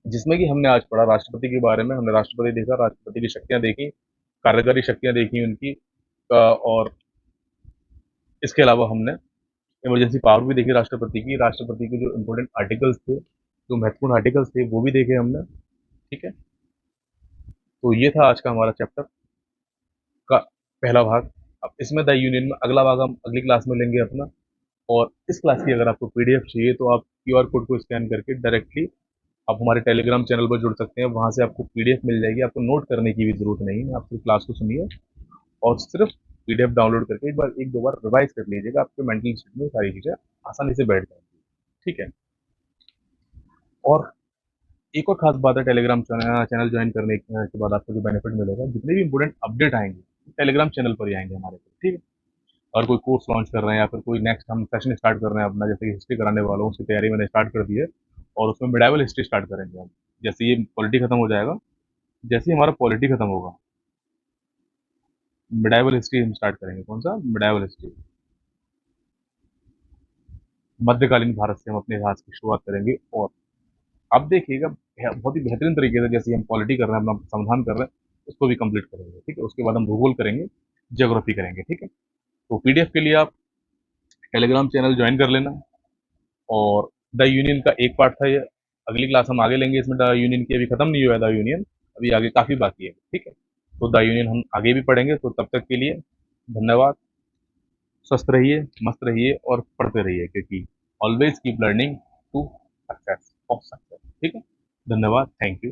जिसमें कि हमने आज पढ़ा राष्ट्रपति के बारे में। हमने राष्ट्रपति देखा, राष्ट्रपति की शक्तियां देखी, कार्यकारी शक्तियां देखी उनकी, और इसके अलावा हमने इमरजेंसी पावर भी देखी राष्ट्रपति की, राष्ट्रपति के जो इम्पोर्टेंट आर्टिकल्स थे, जो महत्वपूर्ण आर्टिकल्स थे, वो भी देखे हमने। ठीक है, तो ये था आज का हमारा चैप्टर का पहला भाग। अब इसमें द यूनियन में अगला भाग हम अगली क्लास में लेंगे अपना। और इस क्लास की अगर आपको पीडीएफ चाहिए तो आप क्यूआर कोड को स्कैन करके डायरेक्टली आप हमारे टेलीग्राम चैनल पर जुड़ सकते हैं, वहाँ से आपको पीडीएफ मिल जाएगी। आपको नोट करने की भी ज़रूरत नहीं है, आप सिर्फ क्लास को सुनिए और सिर्फ पीडीएफ डाउनलोड करके एक दो बार रिवाइज कर लीजिएगा, आपके मेंटल स्टेट में सारी चीज़ें आसानी से बैठ जाएंगी। ठीक है, और एक और खास बात है, टेलीग्राम चैनल ज्वाइन करने के बाद आपको जो बेनिफिट मिलेगा, जितने भी इंपोर्टेंट अपडेट आएंगे टेलीग्राम चैनल पर ही आएंगे हमारे को। ठीक है, और कोई कोर्स लॉन्च कर रहे हैं या फिर कोई नेक्स्ट हम सेशन स्टार्ट कर रहे हैं अपना, जैसे कि हिस्ट्री कराने वालों उसकी तैयारी मैंने स्टार्ट कर दी है, और उसमें मिडाइवल हिस्ट्री स्टार्ट करेंगे हम। जैसे ये पॉलिटी खत्म हो जाएगा, जैसे ही हमारा पॉलिटी खत्म होगा, मिडाइवल हिस्ट्री हम स्टार्ट करेंगे। कौन सा? Medieval history. मध्यकालीन भारत से हम अपने इतिहास की शुरुआत करेंगे। और आप देखिएगा बहुत ही बेहतरीन तरीके से जैसे हम पॉलिटी कर रहे हैं, अपना समाधान कर रहे हैं, उसको भी कंप्लीट करेंगे, ठीक है। उसके बाद हम भूगोल करेंगे, ज्योग्राफी करेंगे, ठीक है। तो पीडीएफ के लिए आप टेलीग्राम चैनल ज्वाइन कर लेना। और द यूनियन का एक पार्ट था ये, अगली क्लास हम आगे लेंगे। इसमें द यूनियन की अभी खत्म नहीं हुआ है, द यूनियन अभी आगे काफ़ी बाकी है, ठीक है। तो द यूनियन हम आगे भी पढ़ेंगे। तो तब तक के लिए धन्यवाद। स्वस्थ रहिए, मस्त रहिए और पढ़ते रहिए, क्योंकि always keep learning to success of success, ठीक है। धन्यवाद, थैंक यू।